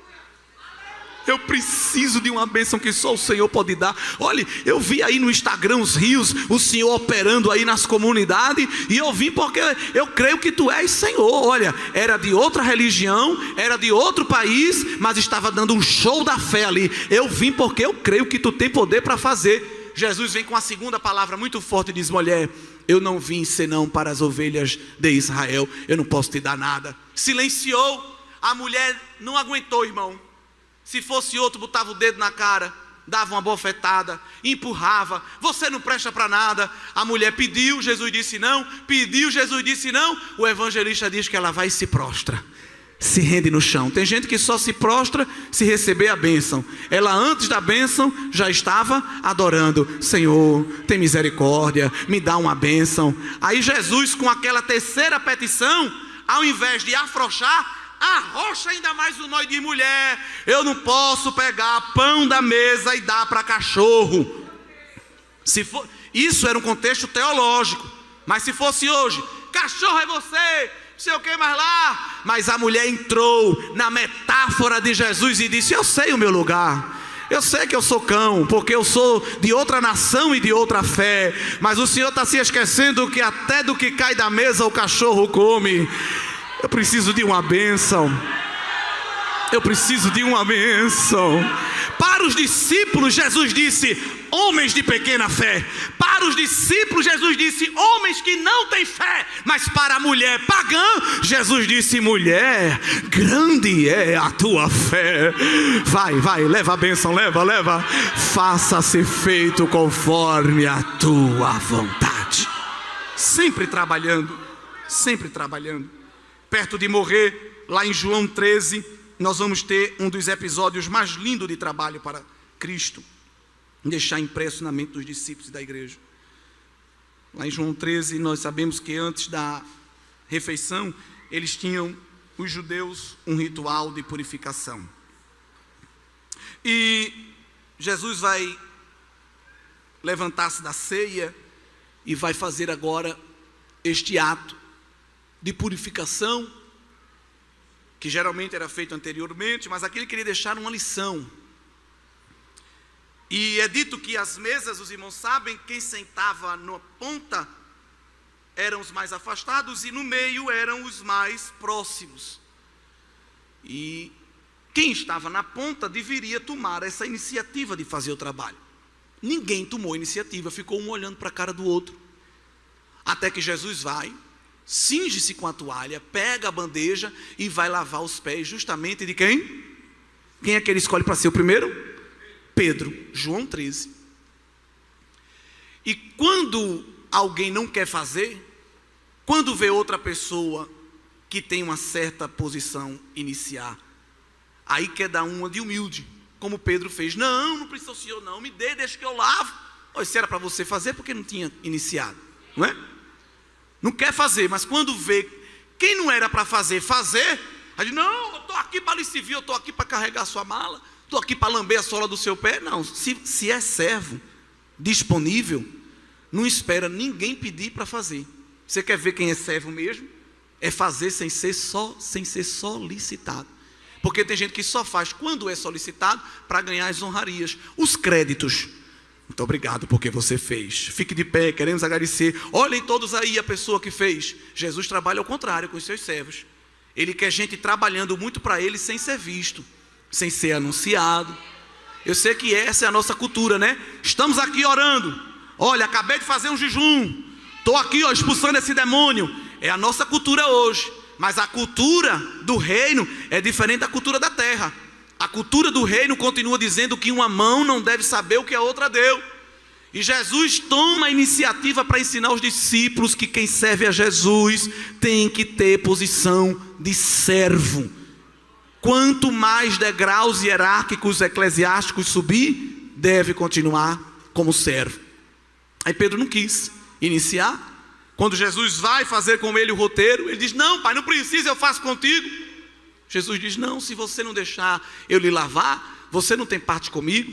Eu preciso de uma bênção que só o Senhor pode dar. Olha, eu vi aí no Instagram os rios, o Senhor operando aí nas comunidades, e eu vim porque eu creio que Tu és Senhor. Olha, era de outra religião, era de outro país, mas estava dando um show da fé ali. Eu vim porque eu creio que Tu tem poder para fazer. Jesus vem com a segunda palavra muito forte e diz: mulher, eu não vim senão para as ovelhas de Israel, eu não posso te dar nada. Silenciou. A mulher não aguentou, irmão. Se fosse outro, botava o dedo na cara, dava uma bofetada, empurrava: você não presta para nada. A mulher pediu, Jesus disse não. Pediu, Jesus disse não. O evangelista diz que ela vai e se prostra. se rende no chão. Tem gente que só se prostra se receber a bênção. Ela antes da bênção já estava adorando. Senhor, tem misericórdia, me dá uma bênção. Aí Jesus, com aquela terceira petição, ao invés de afrouxar, arrocha ainda mais o nó e diz: mulher, eu não posso pegar pão da mesa e dar para cachorro. Isso era um contexto teológico. Mas se fosse hoje: cachorro é você, não sei o que mais lá. Mas a mulher entrou na metáfora de Jesus e disse: eu sei o meu lugar. Eu sei que eu sou cão, porque eu sou de outra nação e de outra fé. Mas o Senhor está se esquecendo que até do que cai da mesa o cachorro come. Eu preciso de uma bênção. Eu preciso de uma bênção. Para os discípulos, Jesus disse: homens de pequena fé. Para os discípulos, Jesus disse: homens que não têm fé. Mas para a mulher pagã, Jesus disse: mulher, grande é a tua fé. Vai, leva a bênção, leva. Faça-se feito conforme a tua vontade. Sempre trabalhando. Perto de morrer, lá em João 13, nós vamos ter um dos episódios mais lindos de trabalho para Cristo, deixar impresso na mente dos discípulos e da igreja. Lá em João 13, nós sabemos que antes da refeição, eles tinham, os judeus, um ritual de purificação. E Jesus vai levantar-se da ceia e vai fazer agora este ato de purificação, que geralmente era feito anteriormente, mas aqui ele queria deixar uma lição. E é dito que as mesas, os irmãos sabem, quem sentava na ponta eram os mais afastados e no meio eram os mais próximos. E quem estava na ponta deveria tomar essa iniciativa de fazer o trabalho. Ninguém tomou iniciativa, ficou um olhando para a cara do outro. Até que Jesus vai, cinge-se com a toalha, pega a bandeja e vai lavar os pés justamente de quem? Quem é que ele escolhe para ser o primeiro? Pedro, João 13. E quando alguém não quer fazer, quando vê outra pessoa que tem uma certa posição iniciar, aí quer dar uma de humilde, como Pedro fez. Não precisa o senhor não, me dê, deixa que eu lavo. Se era para você fazer, porque não tinha iniciado, não é? Não quer fazer, mas quando vê quem não era para fazer, aí diz: não, eu estou aqui para lhe servir, eu estou aqui para carregar a sua mala, estou aqui para lamber a sola do seu pé. Não, se é servo, disponível, não espera ninguém pedir para fazer. Você quer ver quem é servo mesmo? É fazer sem ser solicitado. Porque tem gente que só faz quando é solicitado para ganhar as honrarias, os créditos. Muito obrigado porque você fez. Fique de pé, queremos agradecer. Olhem todos aí a pessoa que fez. Jesus trabalha ao contrário com os seus servos. Ele quer gente trabalhando muito para ele sem ser visto, sem ser anunciado. Eu sei que essa é a nossa cultura, né? Estamos aqui orando. Olha, acabei de fazer um jejum. Estou aqui expulsando esse demônio. É a nossa cultura hoje. Mas a cultura do reino é diferente da cultura da terra. A cultura do reino continua dizendo que uma mão não deve saber o que a outra deu. E Jesus toma a iniciativa para ensinar os discípulos que quem serve a Jesus tem que ter posição de servo. Quanto mais degraus hierárquicos eclesiásticos subir, deve continuar como servo. Aí Pedro não quis iniciar. Quando Jesus vai fazer com ele o roteiro, ele diz: não, pai, não precisa, eu faço contigo. Jesus diz: não, se você não deixar eu lhe lavar, você não tem parte comigo.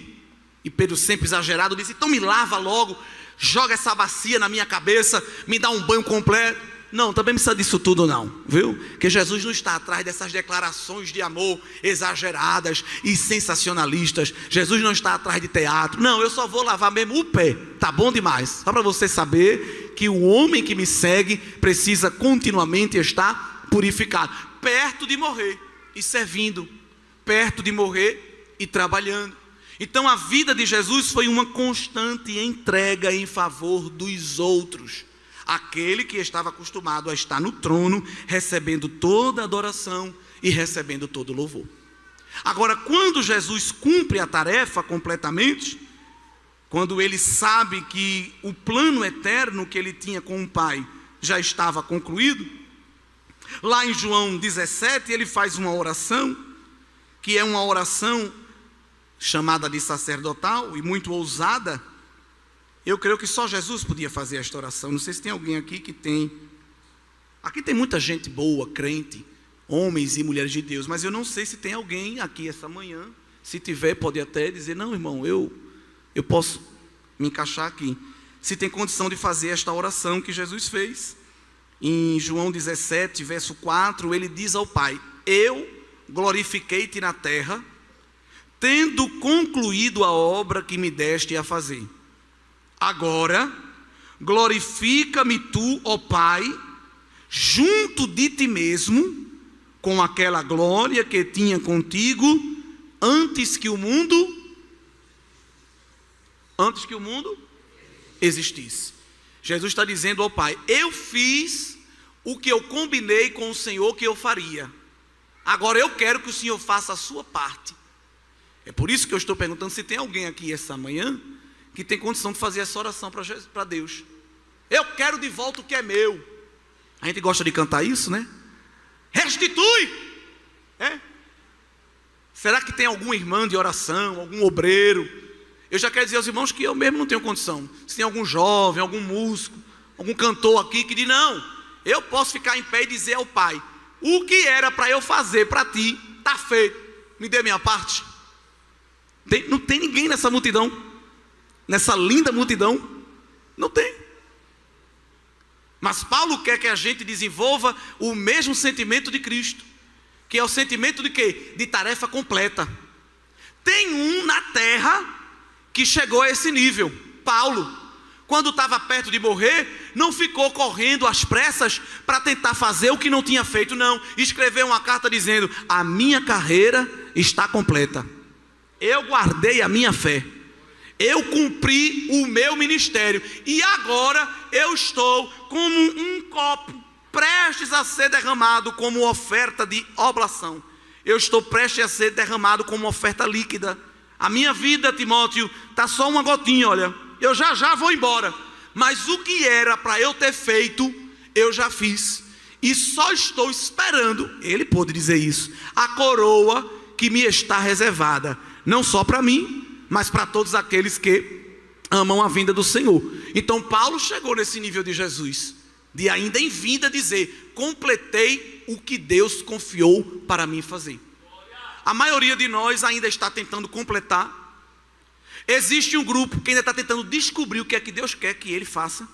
E Pedro, sempre exagerado, disse: então me lava logo, joga essa bacia na minha cabeça, me dá um banho completo. Não, também não precisa disso tudo não, viu? Porque Jesus não está atrás dessas declarações de amor exageradas e sensacionalistas. Jesus não está atrás de teatro. Não, eu só vou lavar mesmo o pé, tá bom demais. Só para você saber que o homem que me segue precisa continuamente estar purificado, perto de morrer e servindo, perto de morrer e trabalhando. Então a vida de Jesus foi uma constante entrega em favor dos outros. Aquele que estava acostumado a estar no trono, recebendo toda a adoração e recebendo todo o louvor. Agora, quando Jesus cumpre a tarefa completamente, quando ele sabe que o plano eterno que ele tinha com o Pai já estava concluído, Lá em João 17, ele faz uma oração, que é uma oração chamada de sacerdotal e muito ousada. Eu creio que só Jesus podia fazer esta oração. Não sei se tem alguém aqui que tem. Aqui tem muita gente boa, crente, homens e mulheres de Deus, mas eu não sei se tem alguém aqui essa manhã. Se tiver, pode até dizer: não, irmão, eu posso me encaixar aqui. Se tem condição de fazer esta oração que Jesus fez. Em João 17, verso 4, ele diz ao Pai: eu glorifiquei-te na terra, tendo concluído a obra que me deste a fazer. Agora, glorifica-me tu, ó Pai, junto de ti mesmo, com aquela glória que tinha contigo antes que o mundo existisse. Jesus está dizendo ao Pai: eu fiz o que eu combinei com o Senhor que eu faria. Agora eu quero que o Senhor faça a sua parte. É por isso que eu estou perguntando se tem alguém aqui essa manhã que tem condição de fazer essa oração para Deus. Eu quero de volta o que é meu. A gente gosta de cantar isso, né? Restitui! Será que tem algum irmão de oração, algum obreiro? Eu já quero dizer aos irmãos que eu mesmo não tenho condição. Se tem algum jovem, algum músico, algum cantor aqui que diz: não, eu posso ficar em pé e dizer ao Pai: o que era para eu fazer para ti, está feito, me dê minha parte. Não tem ninguém nessa multidão, nessa linda multidão, não tem. Mas Paulo quer que a gente desenvolva o mesmo sentimento de Cristo, que é o sentimento de quê? De tarefa completa. Tem um na terra que chegou a esse nível. Paulo, quando estava perto de morrer, não ficou correndo às pressas para tentar fazer o que não tinha feito, não. Escreveu uma carta dizendo: a minha carreira está completa, eu guardei a minha fé, eu cumpri o meu ministério, e agora eu estou como um copo prestes a ser derramado como oferta de oblação. Eu estou prestes a ser derramado como oferta líquida. A minha vida, Timóteo, está só uma gotinha, olha. Eu já vou embora. Mas o que era para eu ter feito, eu já fiz. E só estou esperando, ele pôde dizer isso, a coroa que me está reservada. Não só para mim, mas para todos aqueles que amam a vinda do Senhor. Então Paulo chegou nesse nível de Jesus, de ainda em vida dizer: completei o que Deus confiou para mim fazer. A maioria de nós ainda está tentando completar. Existe um grupo que ainda está tentando descobrir o que é que Deus quer que ele faça.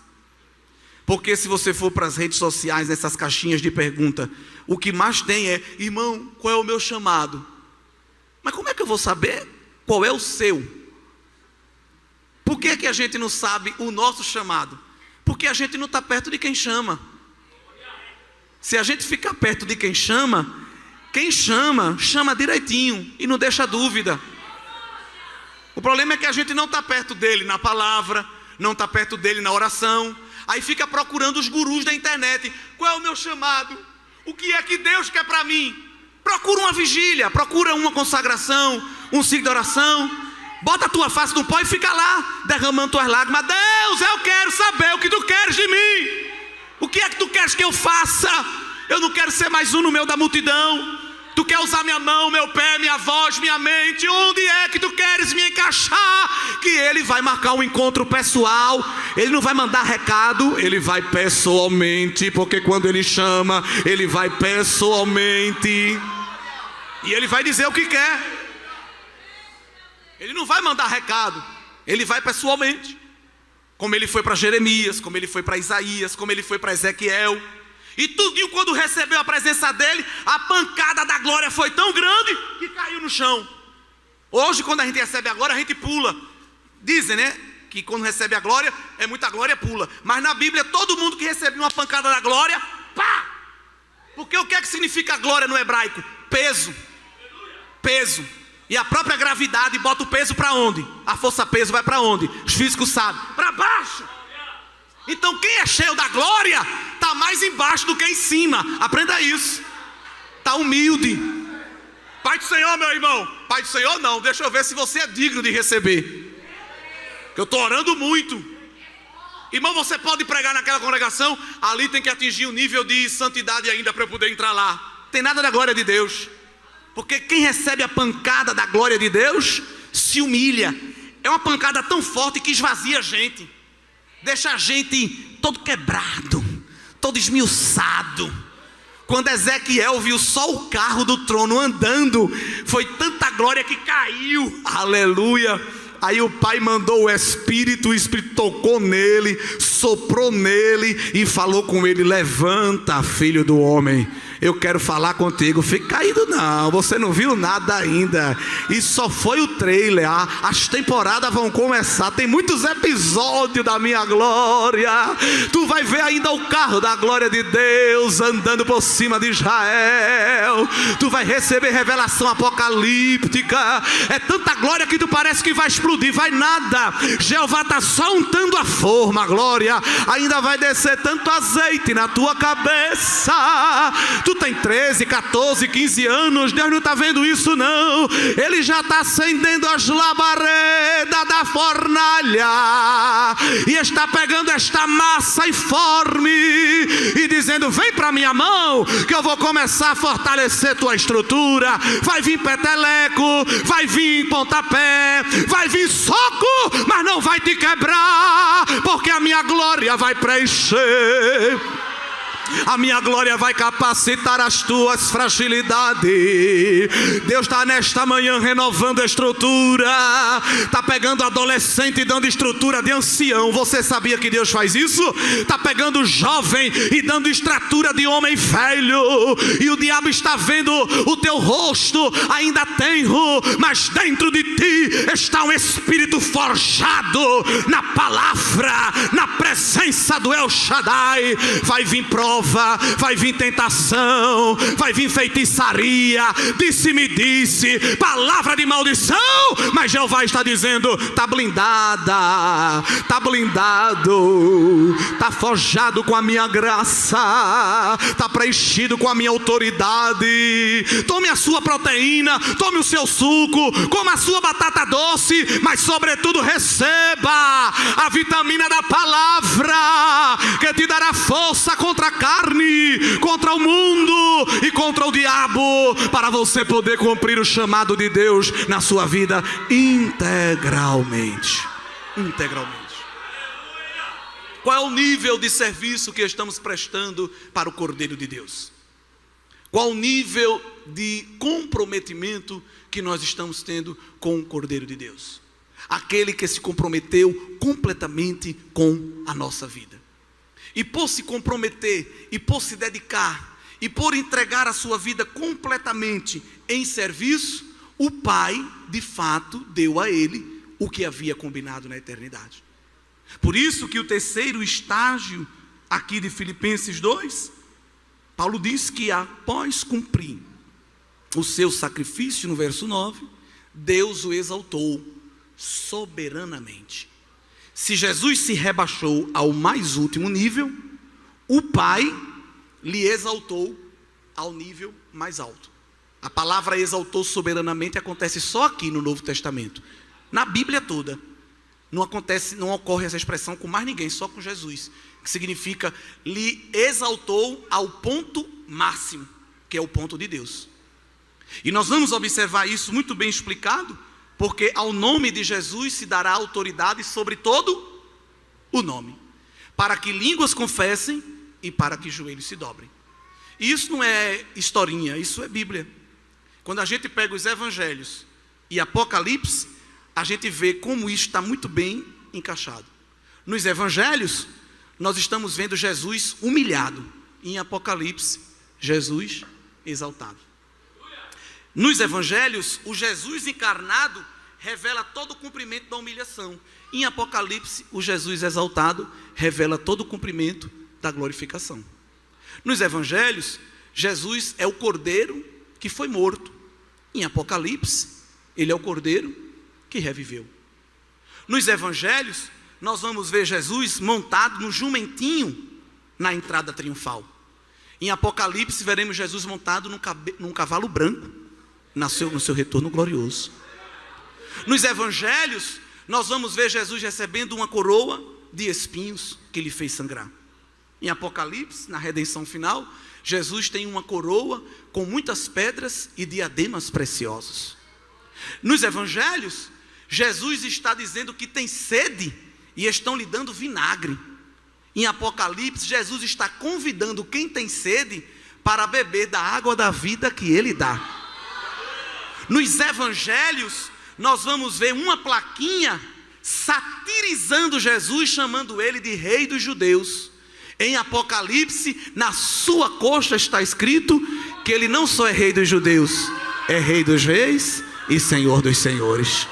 Porque se você for para as redes sociais, nessas caixinhas de pergunta, o que mais tem é: irmão, qual é o meu chamado? Mas como é que eu vou saber qual é o seu? Por que que a gente não sabe o nosso chamado? Porque a gente não está perto de quem chama. Se a gente ficar perto de quem chama direitinho e não deixa dúvida. O problema é que a gente não está perto dele na palavra, não está perto dele na oração. Aí fica procurando os gurus da internet. Qual é o meu chamado? O que é que Deus quer para mim? Procura uma vigília, procura uma consagração, um ciclo de oração. Bota a tua face no pó e fica lá, derramando tuas lágrimas. Deus, eu quero saber o que tu queres de mim. O que é que tu queres que eu faça? Eu não quero ser mais um no meio da multidão. Tu quer usar minha mão, meu pé, minha voz, minha mente? Onde é que tu queres me encaixar? Que ele vai marcar um encontro pessoal. Ele não vai mandar recado, ele vai pessoalmente. Porque quando ele chama, ele vai pessoalmente. E ele vai dizer o que quer. Ele não vai mandar recado, ele vai pessoalmente. Como ele foi para Jeremias, como ele foi para Isaías, como ele foi para Ezequiel. E tudinho, quando recebeu a presença dele, a pancada da glória foi tão grande que caiu no chão. Hoje, quando a gente recebe a glória, a gente pula. Dizem, né, que quando recebe a glória, é muita glória, pula. Mas na Bíblia, todo mundo que recebe uma pancada da glória, pá! Porque o que é que significa glória no hebraico? Peso. Peso. E a própria gravidade bota o peso para onde? A força peso vai para onde? Os físicos sabem. Para baixo. Então quem é cheio da glória está mais embaixo do que em cima. Aprenda isso. Está humilde. Pai do Senhor, meu irmão. Pai do Senhor não, deixa eu ver se você é digno de receber. Que eu estou orando muito. Irmão, você pode pregar naquela congregação, ali tem que atingir um nível de santidade ainda para eu poder entrar lá. Tem nada da glória de Deus. Porque quem recebe a pancada da glória de Deus, se humilha. É uma pancada tão forte que esvazia a gente. Deixa a gente todo quebrado, todo esmiuçado. Quando Ezequiel viu só o carro do trono andando, foi tanta glória que caiu. Aleluia. Aí o pai mandou o Espírito tocou nele, soprou nele e falou com ele: levanta, filho do homem, eu quero falar contigo. Fica caído não, você não viu nada ainda. Isso só foi o trailer. As temporadas vão começar, tem muitos episódios da minha glória. Tu vai ver ainda o carro da glória de Deus andando por cima de Israel. Tu vai receber revelação apocalíptica. É tanta glória que tu parece que vai explodir, vai nada. Jeová está só untando a forma, glória. Ainda vai descer tanto azeite na tua cabeça. Tu tem 13, 14, 15 anos, Deus não está vendo isso não. Ele já está acendendo as labaredas da fornalha e está pegando esta massa informe e dizendo: vem para minha mão que eu vou começar a fortalecer tua estrutura. Vai vir peteleco, vai vir pontapé, vai vir soco, mas não vai te quebrar, porque a minha glória vai preencher. A minha glória vai capacitar as tuas fragilidades. Deus está nesta manhã renovando a estrutura. Está pegando adolescente e dando estrutura de ancião. Você sabia que Deus faz isso? Está pegando jovem e dando estrutura de homem velho. E o diabo está vendo o teu rosto ainda tenro, mas dentro de ti está um espírito forjado na palavra, na presença do El Shaddai. Vai vir prova, vai vir tentação, vai vir feitiçaria, disse-me disse, palavra de maldição, mas Jeová está dizendo: está blindada, está blindado, está forjado com a minha graça, está preenchido com a minha autoridade. Tome a sua proteína, tome o seu suco, coma a sua batata doce, mas sobretudo receba a vitamina da palavra, que te dará força contra a carne, contra o mundo e contra o diabo, para você poder cumprir o chamado de Deus na sua vida integralmente. Qual é o nível de serviço que estamos prestando para o Cordeiro de Deus? Qual o nível de comprometimento que nós estamos tendo com o Cordeiro de Deus? Aquele que se comprometeu completamente com a nossa vida. E por se comprometer, e por se dedicar, e por entregar a sua vida completamente em serviço, o Pai, de fato, deu a ele o que havia combinado na eternidade. Por isso que o terceiro estágio aqui de Filipenses 2, Paulo diz que após cumprir o seu sacrifício, no verso 9, Deus o exaltou soberanamente. Se Jesus se rebaixou ao mais último nível, o Pai lhe exaltou ao nível mais alto. A palavra exaltou soberanamente acontece só aqui no Novo Testamento. Na Bíblia toda não ocorre essa expressão com mais ninguém, só com Jesus, que significa lhe exaltou ao ponto máximo, que é o ponto de Deus. E nós vamos observar isso muito bem explicado, porque ao nome de Jesus se dará autoridade sobre todo o nome, para que línguas confessem e para que joelhos se dobrem. E isso não é historinha, isso é Bíblia. Quando a gente pega os evangelhos e Apocalipse, a gente vê como isso está muito bem encaixado. Nos evangelhos, nós estamos vendo Jesus humilhado. Em Apocalipse, Jesus exaltado. Nos evangelhos, o Jesus encarnado revela todo o cumprimento da humilhação. Em Apocalipse, o Jesus exaltado revela todo o cumprimento da glorificação. Nos evangelhos, Jesus é o cordeiro que foi morto. Em Apocalipse, ele é o cordeiro que reviveu. Nos evangelhos, nós vamos ver Jesus montado no jumentinho na entrada triunfal. Em Apocalipse, veremos Jesus montado num cavalo branco no seu retorno glorioso. Nos evangelhos, nós vamos ver Jesus recebendo uma coroa de espinhos que lhe fez sangrar. Em Apocalipse, na redenção final, Jesus tem uma coroa com muitas pedras e diademas preciosos. Nos evangelhos, Jesus está dizendo que tem sede e estão lhe dando vinagre. Em Apocalipse, Jesus está convidando quem tem sede para beber da água da vida que ele dá. Nos evangelhos, nós vamos ver uma plaquinha satirizando Jesus, chamando ele de rei dos judeus. Em Apocalipse, na sua coxa está escrito que ele não só é rei dos judeus, é rei dos reis e senhor dos senhores.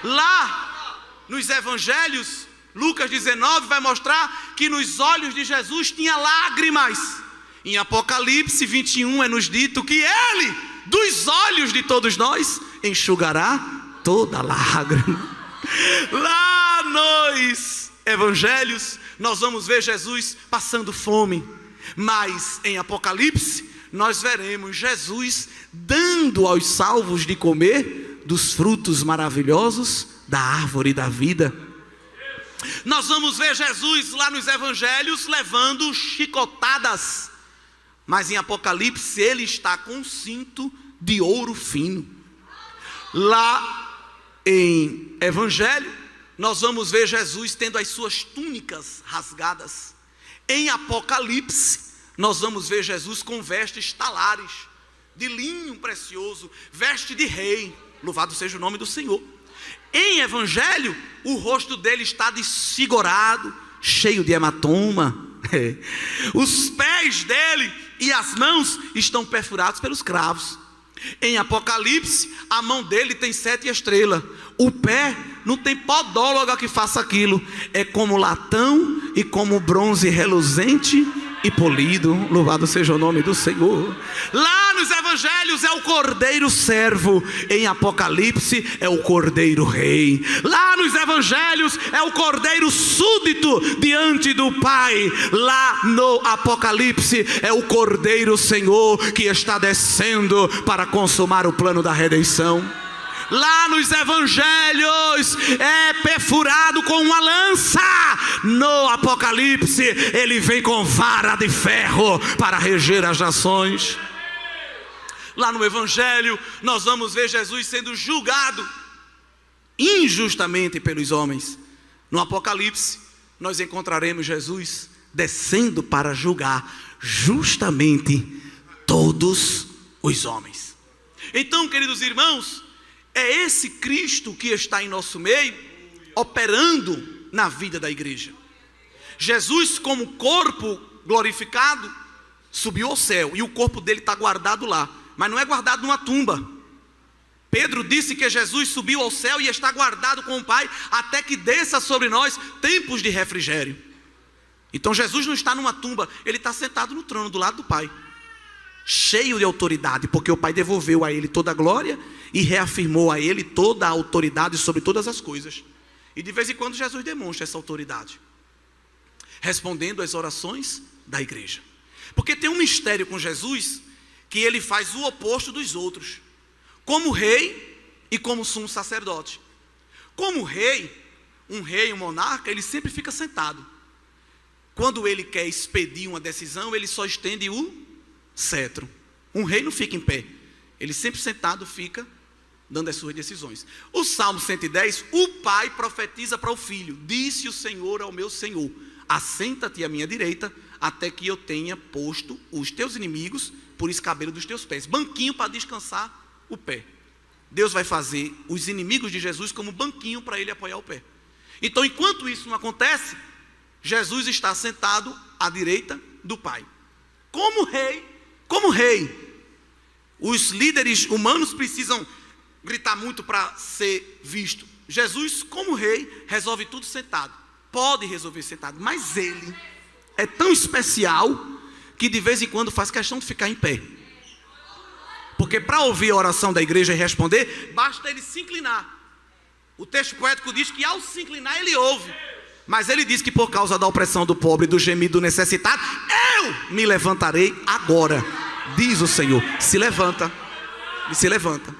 Lá nos evangelhos, Lucas 19 vai mostrar que nos olhos de Jesus tinha lágrimas. Em Apocalipse 21 é nos dito que ele, dos olhos de todos nós, enxugará toda lágrima. Lá nos evangelhos, nós vamos ver Jesus passando fome. Mas em Apocalipse, nós veremos Jesus dando aos salvos de comer dos frutos maravilhosos da árvore da vida. Nós vamos ver Jesus lá nos evangelhos levando chicotadas. Mas em Apocalipse ele está com um cinto de ouro fino. Lá em evangelho, nós vamos ver Jesus tendo as suas túnicas rasgadas. Em Apocalipse, nós vamos ver Jesus com vestes talares, de linho precioso, veste de rei. Louvado seja o nome do Senhor. Em evangelho, o rosto dele está desfigurado, cheio de hematoma. Os pés dele e as mãos estão perfurados pelos cravos. Em Apocalipse, a mão dele tem 7 estrelas. O pé não tem podóloga que faça aquilo. É como latão e como bronze reluzente e polido. Louvado seja o nome do Senhor. Lá nos evangelhos é o cordeiro servo. Em Apocalipse é o cordeiro rei. Lá nos evangelhos é o cordeiro súdito diante do Pai. Lá no Apocalipse é o cordeiro Senhor que está descendo para consumar o plano da redenção. Lá nos evangelhos é perfurado com uma lança. No Apocalipse ele vem com vara de ferro para reger as nações. Lá no evangelho nós vamos ver Jesus sendo julgado injustamente pelos homens. No Apocalipse nós encontraremos Jesus descendo para julgar justamente todos os homens. Então, queridos irmãos, é esse Cristo que está em nosso meio, operando na vida da igreja. Jesus, como corpo glorificado, subiu ao céu, e o corpo dele está guardado lá, mas não é guardado numa tumba. Pedro disse que Jesus subiu ao céu e está guardado com o Pai, até que desça sobre nós tempos de refrigério. Então Jesus não está numa tumba, ele está sentado no trono do lado do Pai, cheio de autoridade, porque o Pai devolveu a ele toda a glória e reafirmou a ele toda a autoridade sobre todas as coisas. E de vez em quando Jesus demonstra essa autoridade, respondendo às orações da igreja. Porque tem um mistério com Jesus, que ele faz o oposto dos outros, como rei e como sumo sacerdote. Como rei, um monarca, ele sempre fica sentado. Quando ele quer expedir uma decisão, ele só estende o cetro. Um rei não fica em pé, ele sempre sentado fica dando as suas decisões. O Salmo 110, o pai profetiza para o filho: disse o Senhor ao meu Senhor, assenta-te à minha direita, até que eu tenha posto os teus inimigos por escabelo dos teus pés. Banquinho para descansar o pé. Deus vai fazer os inimigos de Jesus como banquinho para ele apoiar o pé. Então, enquanto isso não acontece, Jesus está sentado à direita do Pai. Como rei, os líderes humanos precisam gritar muito para ser visto. Jesus, como rei, resolve tudo sentado. Pode resolver sentado, mas ele é tão especial que de vez em quando faz questão de ficar em pé. Porque para ouvir a oração da igreja e responder, basta ele se inclinar. O texto poético diz que ao se inclinar ele ouve. Mas ele diz que por causa da opressão do pobre, do gemido do necessitado, eu me levantarei agora, diz o Senhor. Se levanta, e se levanta.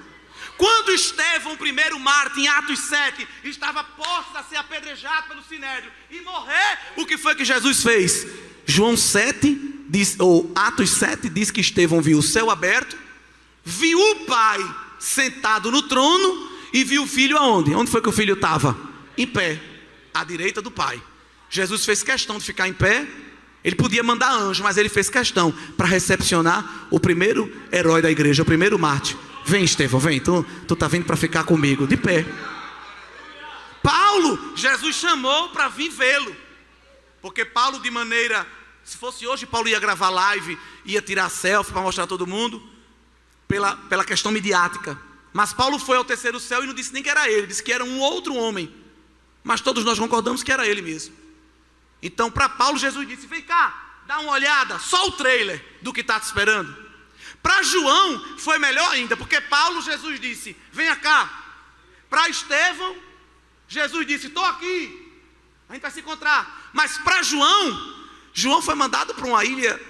Quando Estevão, o primeiro mártir, em Atos 7, estava posto a ser apedrejado pelo sinédrio e morrer, o que foi que Jesus fez? João 7, ou Atos 7, diz que Estevão viu o céu aberto, viu o Pai sentado no trono e viu o Filho aonde? Onde foi que o Filho estava? Em pé, à direita do Pai. Jesus fez questão de ficar em pé. Ele podia mandar anjo, mas ele fez questão para recepcionar o primeiro herói da igreja, o primeiro mártir. Vem, Estevão, vem, tu tá vindo para ficar comigo, de pé. Paulo, Jesus chamou para vir vê-lo, porque Paulo, de maneira, se fosse hoje, Paulo ia gravar live, ia tirar selfie para mostrar a todo mundo, pela questão midiática. Mas Paulo foi ao terceiro céu e não disse nem que era ele, disse que era um outro homem, mas todos nós concordamos que era ele mesmo. Então, para Paulo, Jesus disse: vem cá, dá uma olhada, só o trailer do que está te esperando. Para João foi melhor ainda, porque Paulo, Jesus disse: venha cá. Para Estevão, Jesus disse: estou aqui, a gente vai se encontrar. Mas para João foi mandado para uma ilha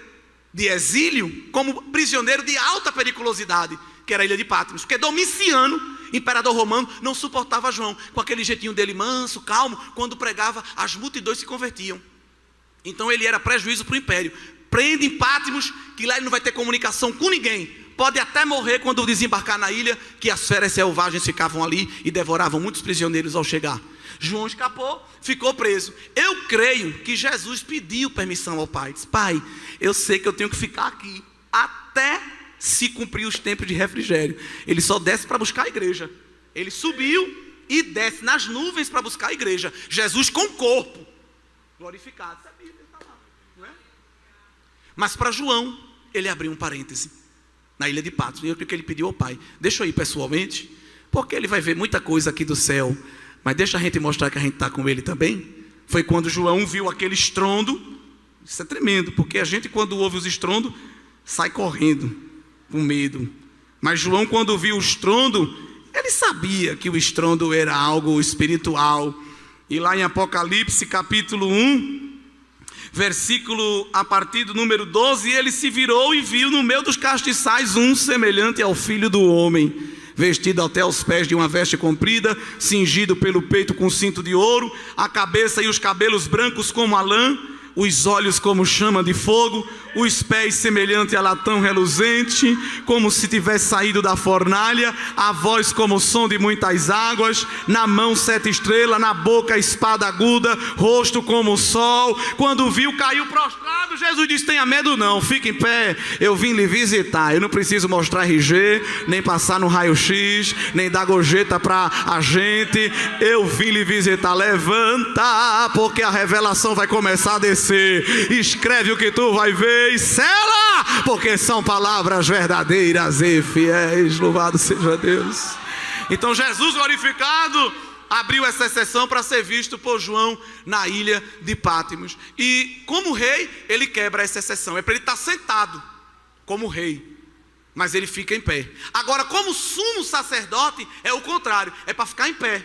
de exílio como prisioneiro de alta periculosidade, que era a ilha de Patmos, porque Domiciano, imperador romano, não suportava João, com aquele jeitinho dele manso, calmo. Quando pregava, as multidões se convertiam. Então ele era prejuízo para o império. Prende em Patmos, que lá ele não vai ter comunicação com ninguém. Pode até morrer quando desembarcar na ilha, que as feras selvagens ficavam ali e devoravam muitos prisioneiros ao chegar. João escapou, ficou preso. Eu creio que Jesus pediu permissão ao Pai. Disse: Pai, eu sei que eu tenho que ficar aqui até se cumprir os tempos de refrigério. Ele só desce para buscar a igreja. Ele subiu e desce nas nuvens para buscar a igreja. Jesus com o corpo glorificado. Isso é Bíblia, está lá, não é? Mas para João, ele abriu um parêntese na ilha de Patmos. E eu creio que ele pediu ao Pai: deixa eu ir pessoalmente, porque ele vai ver muita coisa aqui do céu, mas deixa a gente mostrar que a gente está com ele também. Foi quando João viu aquele estrondo. Isso é tremendo, porque a gente, quando ouve os estrondos, sai correndo com medo. Mas João, quando viu o estrondo, ele sabia que o estrondo era algo espiritual. E lá em Apocalipse capítulo 1, versículo a partir do número 12, ele se virou e viu no meio dos castiçais um semelhante ao Filho do Homem, vestido até os pés de uma veste comprida, cingido pelo peito com cinto de ouro, a cabeça e os cabelos brancos como a lã, os olhos como chama de fogo, os pés semelhante a latão reluzente, como se tivesse saído da fornalha, a voz como o som de muitas águas, na mão 7 estrelas, na boca espada aguda, rosto como o sol. Quando viu, caiu prostrado. Jesus disse: tenha medo não, fique em pé, eu vim lhe visitar. Eu não preciso mostrar RG, nem passar no raio-x, nem dar gorjeta para a gente. Eu vim lhe visitar. Levanta, porque a revelação vai começar a descer. Escreve o que tu vai ver e sela, porque são palavras verdadeiras e fiéis. Louvado seja Deus. Então Jesus glorificado abriu essa exceção para ser visto por João na ilha de Patmos. E como rei, ele quebra essa exceção. É para ele estar sentado como rei, mas ele fica em pé. Agora, como sumo sacerdote, é o contrário, é para ficar em pé.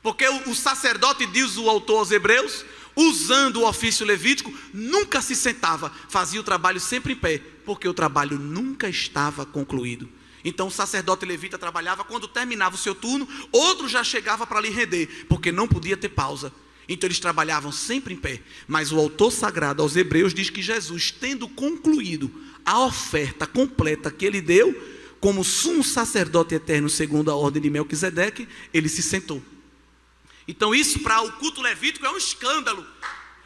Porque o sacerdote, diz o autor aos Hebreus, usando o ofício levítico, nunca se sentava, fazia o trabalho sempre em pé, porque o trabalho nunca estava concluído. Então o sacerdote levita trabalhava, quando terminava o seu turno, outro já chegava para lhe render, porque não podia ter pausa. Então eles trabalhavam sempre em pé. Mas o autor sagrado aos Hebreus diz que Jesus, tendo concluído a oferta completa que ele deu, como sumo sacerdote eterno segundo a ordem de Melquisedeque, ele se sentou. Então isso para o culto levítico é um escândalo.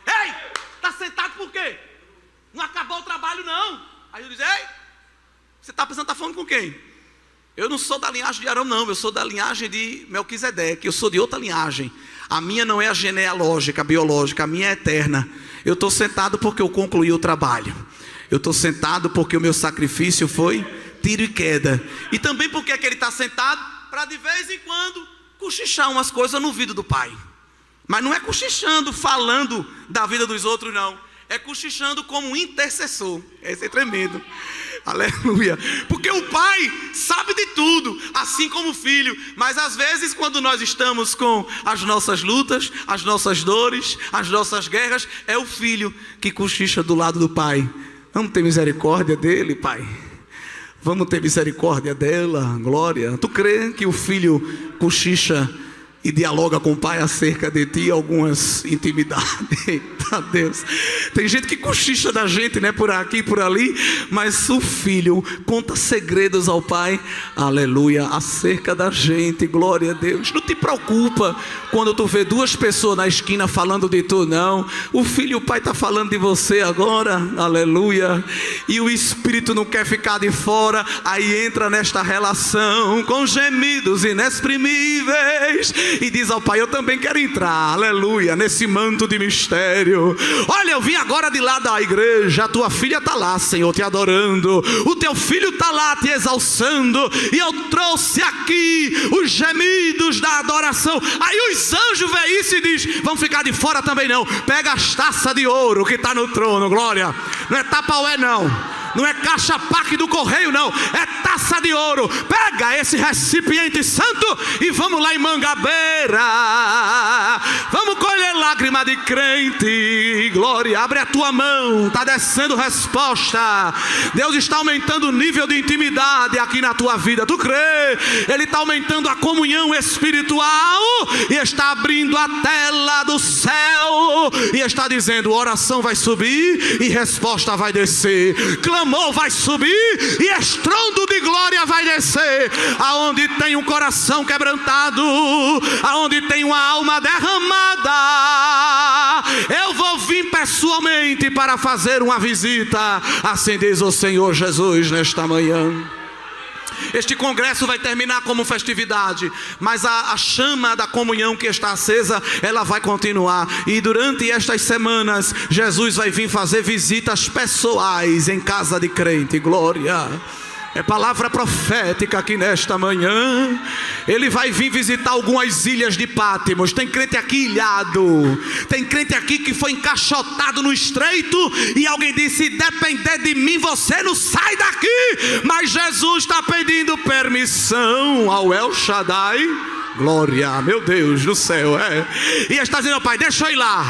Ei, está sentado por quê? Não acabou o trabalho não. Aí eu diz: ei, você está pensando, está falando com quem? Eu não sou da linhagem de Arão não, eu sou da linhagem de Melquisedeque, eu sou de outra linhagem. A minha não é a genealógica, a biológica, a minha é eterna. Eu estou sentado porque eu concluí o trabalho. Eu estou sentado porque o meu sacrifício foi tiro e queda. E também porque é que ele está sentado? Para de vez em quando cochichar umas coisas no ouvido do Pai. Mas não é cochichando, falando da vida dos outros não. É cochichando como intercessor. Esse é tremendo. Aleluia. Porque o Pai sabe de tudo, assim como o Filho. Mas às vezes, quando nós estamos com as nossas lutas, as nossas dores, as nossas guerras, é o Filho que cochicha do lado do Pai. Vamos ter misericórdia dele, Pai. Vamos ter misericórdia dela, glória. Tu crê que o filho cochicha e dialoga com o pai acerca de ti, algumas intimidades? Eita Deus, tem gente que cochicha da gente, né, por aqui, por ali, mas o filho conta segredos ao pai, aleluia, acerca da gente, glória a Deus. Não te preocupa quando tu vê duas pessoas na esquina falando de tu, não. O filho e o pai estão falando de você agora, aleluia, e o espírito não quer ficar de fora, aí entra nesta relação com gemidos inexprimíveis e diz ao pai: eu também quero entrar, aleluia, nesse manto de mistério. Olha, eu vim agora de lá da igreja, a tua filha está lá, Senhor, te adorando, o teu filho está lá te exalçando, e eu trouxe aqui os gemidos da adoração. Aí os anjos veem isso e diz: vão ficar de fora também não, pega as taças de ouro que está no trono, glória, não é tapaué não, não é caixa paque do correio não, é taça de ouro. Pega esse recipiente santo e vamos lá em Mangabeira, vamos colher lágrima de crente, glória. Abre a tua mão, está descendo resposta. Deus está aumentando o nível de intimidade aqui na tua vida, tu crê? Ele está aumentando a comunhão espiritual e está abrindo a tela do céu e está dizendo: oração vai subir e resposta vai descer, clamor vai subir e estrondo de glória vai descer. Aonde tem um coração quebrantado, aonde tem uma alma derramada, eu vou vir pessoalmente para fazer uma visita, assim diz o Senhor Jesus nesta manhã. Este congresso vai terminar como festividade, mas a chama da comunhão que está acesa, ela vai continuar. E durante estas semanas, Jesus vai vir fazer visitas pessoais em casa de crente, glória. É palavra profética aqui nesta manhã. Ele vai vir visitar algumas ilhas de Pátimos. Tem crente aqui ilhado, tem crente aqui que foi encaixotado no estreito e alguém disse: se depender de mim você não sai daqui. Mas Jesus está pedindo permissão ao El Shaddai, glória, meu Deus do céu, e está dizendo: pai, deixa eu ir lá,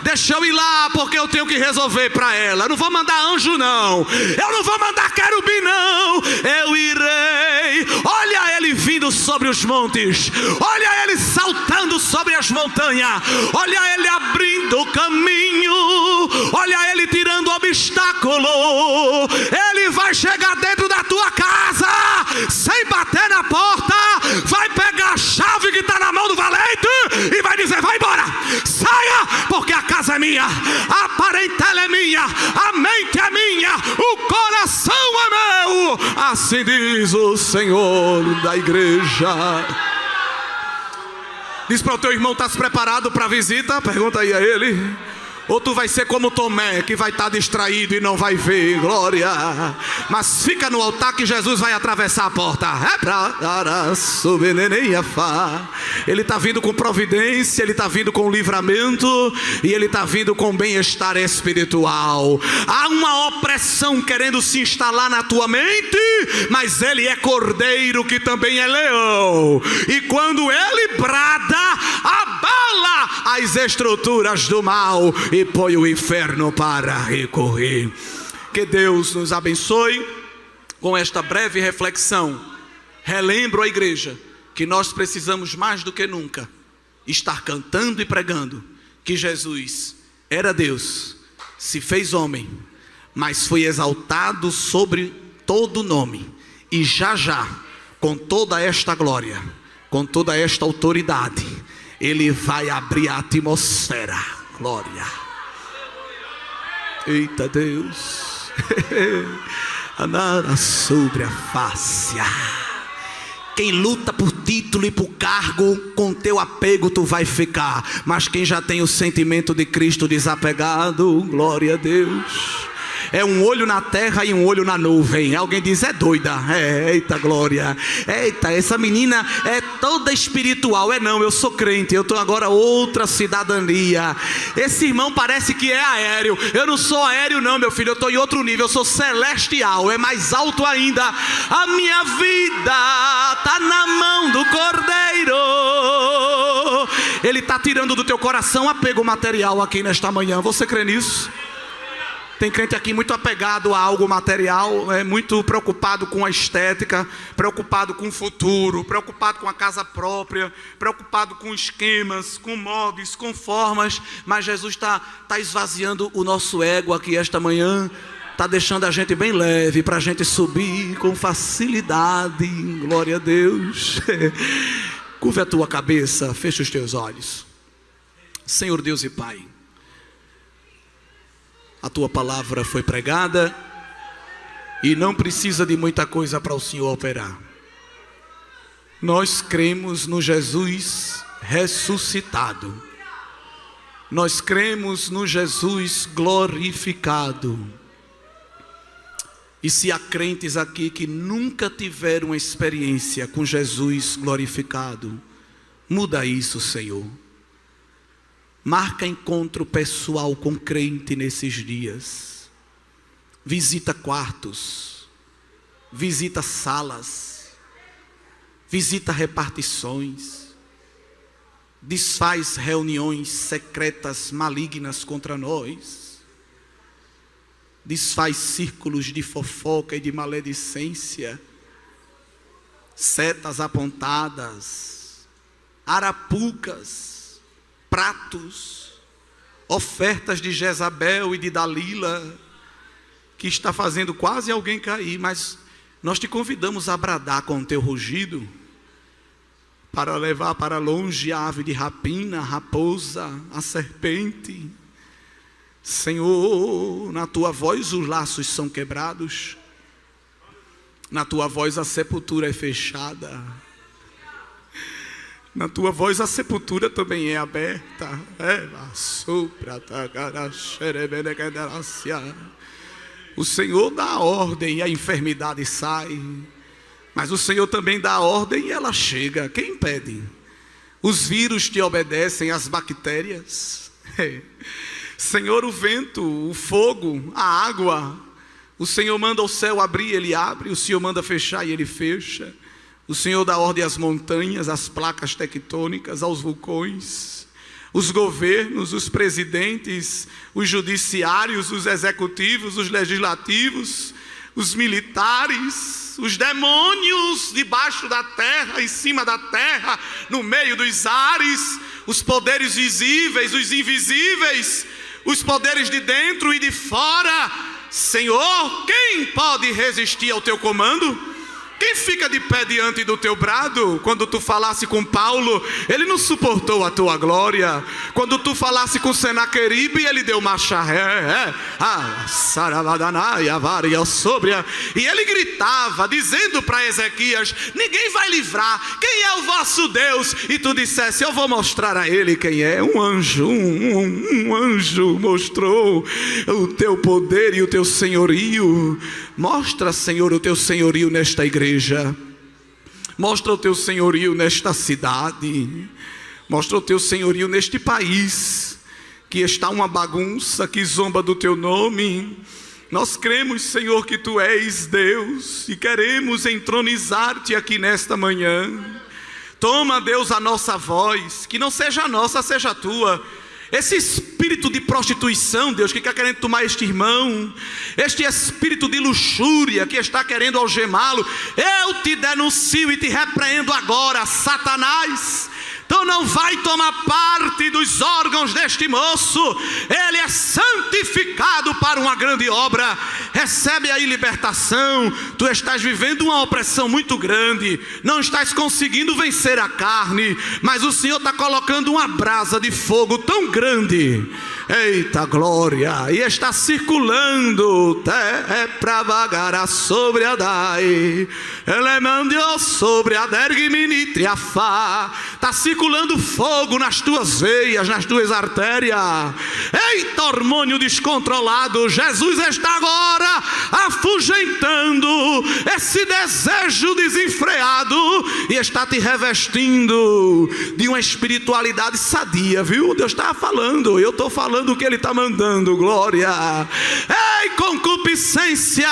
deixa eu ir lá, porque eu tenho que resolver para ela. Eu não vou mandar anjo não, eu não vou mandar querubim não, eu irei. Olha ele vindo sobre os montes, olha ele saltando sobre as montanhas, olha ele abrindo o caminho, olha ele tirando o obstáculo. Ele vai chegar dentro da tua casa sem bater na porta, vai pegar a chave que está na mão do valente e vai dizer: vai embora, saia, porque a casa é minha, a parentela é minha, a mente é minha, o coração é meu. Assim diz o Senhor da igreja. Diz para o teu irmão: estás preparado para a visita? Pergunta aí a ele. Ou tu vai ser como Tomé, que vai estar distraído e não vai ver, glória. Mas fica no altar que Jesus vai atravessar a porta. Ele está vindo com providência, ele está vindo com livramento e ele está vindo com bem-estar espiritual. Há uma opressão querendo se instalar na tua mente, mas ele é cordeiro que também é leão. E quando ele brada, abala as estruturas do mal e põe o inferno para recorrer. Que Deus nos abençoe. Com esta breve reflexão, relembro à igreja que nós precisamos mais do que nunca estar cantando e pregando que Jesus era Deus, se fez homem, mas foi exaltado sobre todo nome, e já já, com toda esta glória, com toda esta autoridade, ele vai abrir a atmosfera, glória. Eita Deus, andar sobre a face. Quem luta por título e por cargo, com teu apego tu vai ficar. Mas quem já tem o sentimento de Cristo desapegado, glória a Deus, é um olho na terra e um olho na nuvem. Alguém diz: é doida. Eita glória, eita, essa menina é toda espiritual. Não, eu sou crente, eu estou agora outra cidadania. Esse irmão parece que é aéreo. Eu não sou aéreo não, meu filho, eu estou em outro nível, eu sou celestial, é mais alto ainda. A minha vida está na mão do Cordeiro. Ele está tirando do teu coração apego material aqui nesta manhã. Você crê nisso? Tem crente aqui muito apegado a algo material, muito preocupado com a estética, preocupado com o futuro, preocupado com a casa própria, preocupado com esquemas, com modos, com formas. Mas Jesus está esvaziando o nosso ego aqui esta manhã, está deixando a gente bem leve para a gente subir com facilidade. Glória a Deus. Curve a tua cabeça, fecha os teus olhos. Senhor Deus e Pai, a tua palavra foi pregada e não precisa de muita coisa para o Senhor operar. Nós cremos no Jesus ressuscitado. Nós cremos no Jesus glorificado. E se há crentes aqui que nunca tiveram uma experiência com Jesus glorificado, muda isso, Senhor. Marca encontro pessoal com crente nesses dias. Visita quartos, visita salas, visita repartições, desfaz reuniões secretas malignas contra nós, desfaz círculos de fofoca e de maledicência, setas apontadas, arapucas, pratos, ofertas de Jezabel e de Dalila, que está fazendo quase alguém cair. Mas nós te convidamos a bradar com o teu rugido, para levar para longe a ave de rapina, a raposa, a serpente. Senhor, na tua voz os laços são quebrados, na tua voz a sepultura é fechada, na tua voz a sepultura também é aberta. O Senhor dá a ordem e a enfermidade sai, mas o Senhor também dá a ordem e ela chega. Quem impede? Os vírus te obedecem, as bactérias. Senhor, o vento, o fogo, a água, o Senhor manda o céu abrir, Ele abre. O Senhor manda fechar e Ele fecha. O Senhor dá ordem às montanhas, às placas tectônicas, aos vulcões. Os governos, os presidentes, os judiciários, os executivos, os legislativos, os militares, os demônios debaixo da terra, em cima da terra, no meio dos ares, os poderes visíveis, os invisíveis, os poderes de dentro e de fora. Senhor, quem pode resistir ao teu comando? Quem fica de pé diante do teu brado? Quando tu falasse com Paulo, ele não suportou a tua glória. Quando tu falasse com Senaqueribe, ele deu marcha ré. E ele gritava, dizendo para Ezequias: ninguém vai livrar. Quem é o vosso Deus? E tu dissesse: eu vou mostrar a ele quem é. Um anjo, um anjo mostrou o teu poder e o teu senhorio. Mostra, Senhor, o teu senhorio nesta igreja. Mostra o teu senhorio nesta cidade. Mostra o teu senhorio neste país, que está uma bagunça, que zomba do teu nome. Nós cremos, Senhor, que tu és Deus e queremos entronizar-te aqui nesta manhã. Toma, Deus, a nossa voz, que não seja a nossa, seja a tua. Esse espírito de prostituição, Deus, que está querendo tomar este irmão, este espírito de luxúria que está querendo algemá-lo, eu te denuncio e te repreendo agora, Satanás. Tu não vai tomar parte dos órgãos deste moço. Ele é santificado para uma grande obra. Recebe aí libertação. Tu estás vivendo uma opressão muito grande, não estás conseguindo vencer a carne, mas o Senhor está colocando uma brasa de fogo tão grande, eita glória, e está circulando para vagar sobre a dai, ele mandou sobre a dergiminitriafá. Está circulando fogo nas tuas veias, nas tuas artérias. Eita, hormônio descontrolado, Jesus está agora afugentando esse desejo desenfreado e está te revestindo de uma espiritualidade sadia, viu? Deus está falando, eu estou falando o que Ele está mandando, glória. Ei, concupiscência concupiscência.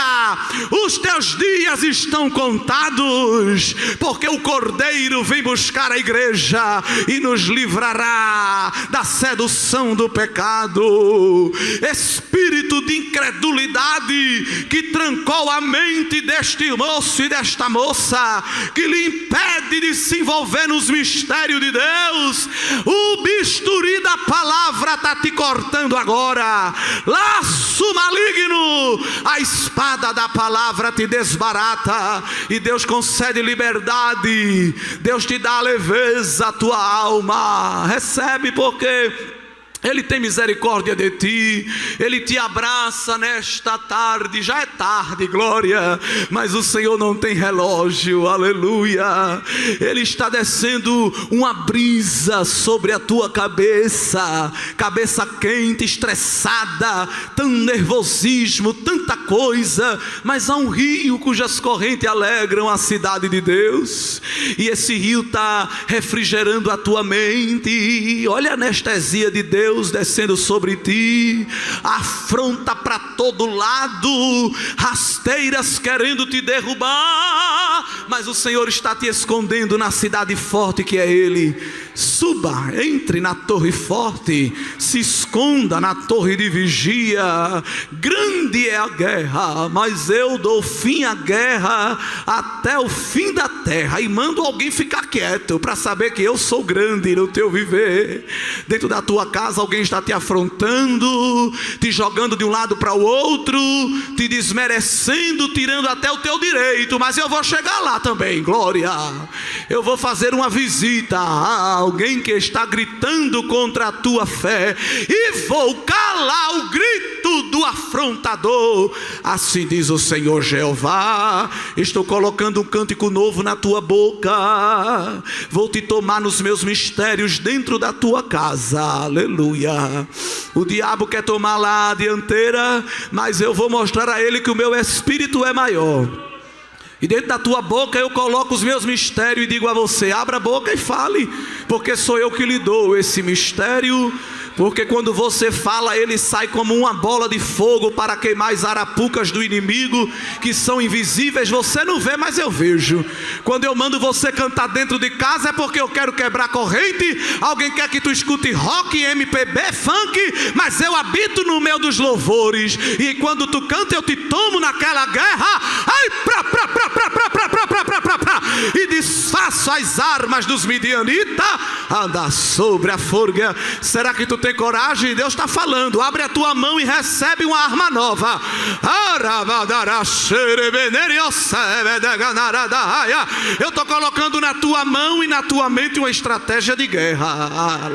Os teus dias estão contados, porque o Cordeiro vem buscar a igreja e nos livrará da sedução do pecado. Espírito de incredulidade que trancou a mente deste moço e desta moça, que lhe impede de se envolver nos mistérios de Deus, o bisturi da palavra está te cortando agora. Laço maligno, a espada da palavra te desbarata, e Deus concede liberdade. Deus te dá leveza à tua alma. Recebe, porque Ele tem misericórdia de ti. Ele te abraça nesta tarde. Já é tarde, glória, mas o Senhor não tem relógio, aleluia. Ele está descendo uma brisa sobre a tua cabeça, cabeça quente, estressada, tanto nervosismo, tanta coisa, mas há um rio cujas correntes alegram a cidade de Deus, e esse rio está refrigerando a tua mente. Olha a anestesia de Deus descendo sobre ti, afronta para todo lado, rasteiras querendo te derrubar, mas o Senhor está te escondendo na cidade forte que é Ele. Suba, entre na torre forte, se esconda na torre de vigia. Grande é a guerra, mas eu dou fim à guerra até o fim da terra, e mando alguém ficar quieto para saber que eu sou grande no teu viver. Dentro da tua casa alguém está te afrontando, te jogando de um lado para o outro, te desmerecendo, tirando até o teu direito, mas eu vou chegar lá também, glória. Eu vou fazer uma visita a alguém que está gritando contra a tua fé, e vou calar o grito do afrontador. Assim diz o Senhor Jeová: estou colocando um cântico novo na tua boca, vou te tomar nos meus mistérios dentro da tua casa, aleluia. O diabo quer tomar lá a dianteira, mas eu vou mostrar a ele que o meu espírito é maior. E dentro da tua boca eu coloco os meus mistérios e digo a você: abra a boca e fale, porque sou eu que lhe dou esse mistério. Porque quando você fala, ele sai como uma bola de fogo para queimar as arapucas do inimigo, que são invisíveis, você não vê, mas eu vejo. Quando eu mando você cantar dentro de casa, é porque eu quero quebrar corrente. Alguém quer que tu escute rock, MPB, funk, mas eu habito no meio dos louvores, e quando tu canta eu te tomo naquela guerra, e desfaço as armas dos midianitas. Anda sobre a forga. Será que tu tem coragem? Deus está falando: abre a tua mão e recebe uma arma nova. Eu estou colocando na tua mão e na tua mente uma estratégia de guerra.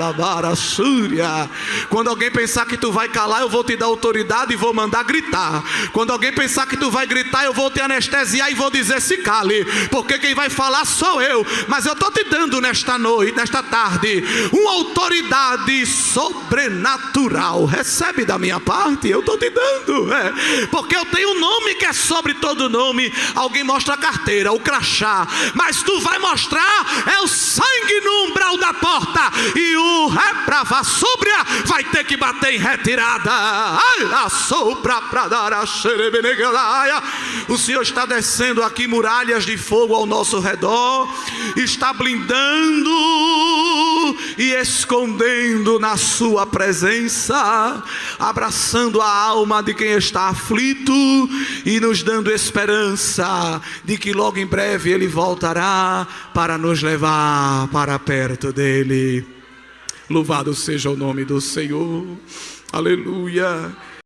Quando alguém pensar que tu vai calar, eu vou te dar autoridade e vou mandar gritar. Quando alguém pensar que tu vai gritar, eu vou te anestesiar e vou dizer: se cale, porque quem vai falar sou eu. Mas eu estou te dando nesta noite, nesta tarde, uma autoridade sobrenatural. Recebe da minha parte, eu estou te dando, porque eu tenho um nome que é sobre todo nome. Alguém mostra a carteira, o crachá, mas tu vai mostrar é o sangue no umbral da porta, e o reprava súbria vai ter que bater em retirada. O Senhor está descendo aqui muralhas de fogo ao nosso redor, está blindando e escondendo na sua presença, abraçando a alma de quem está aflito e nos dando esperança de que logo em breve Ele voltará para nos levar para perto dEle. Louvado seja o nome do Senhor, aleluia.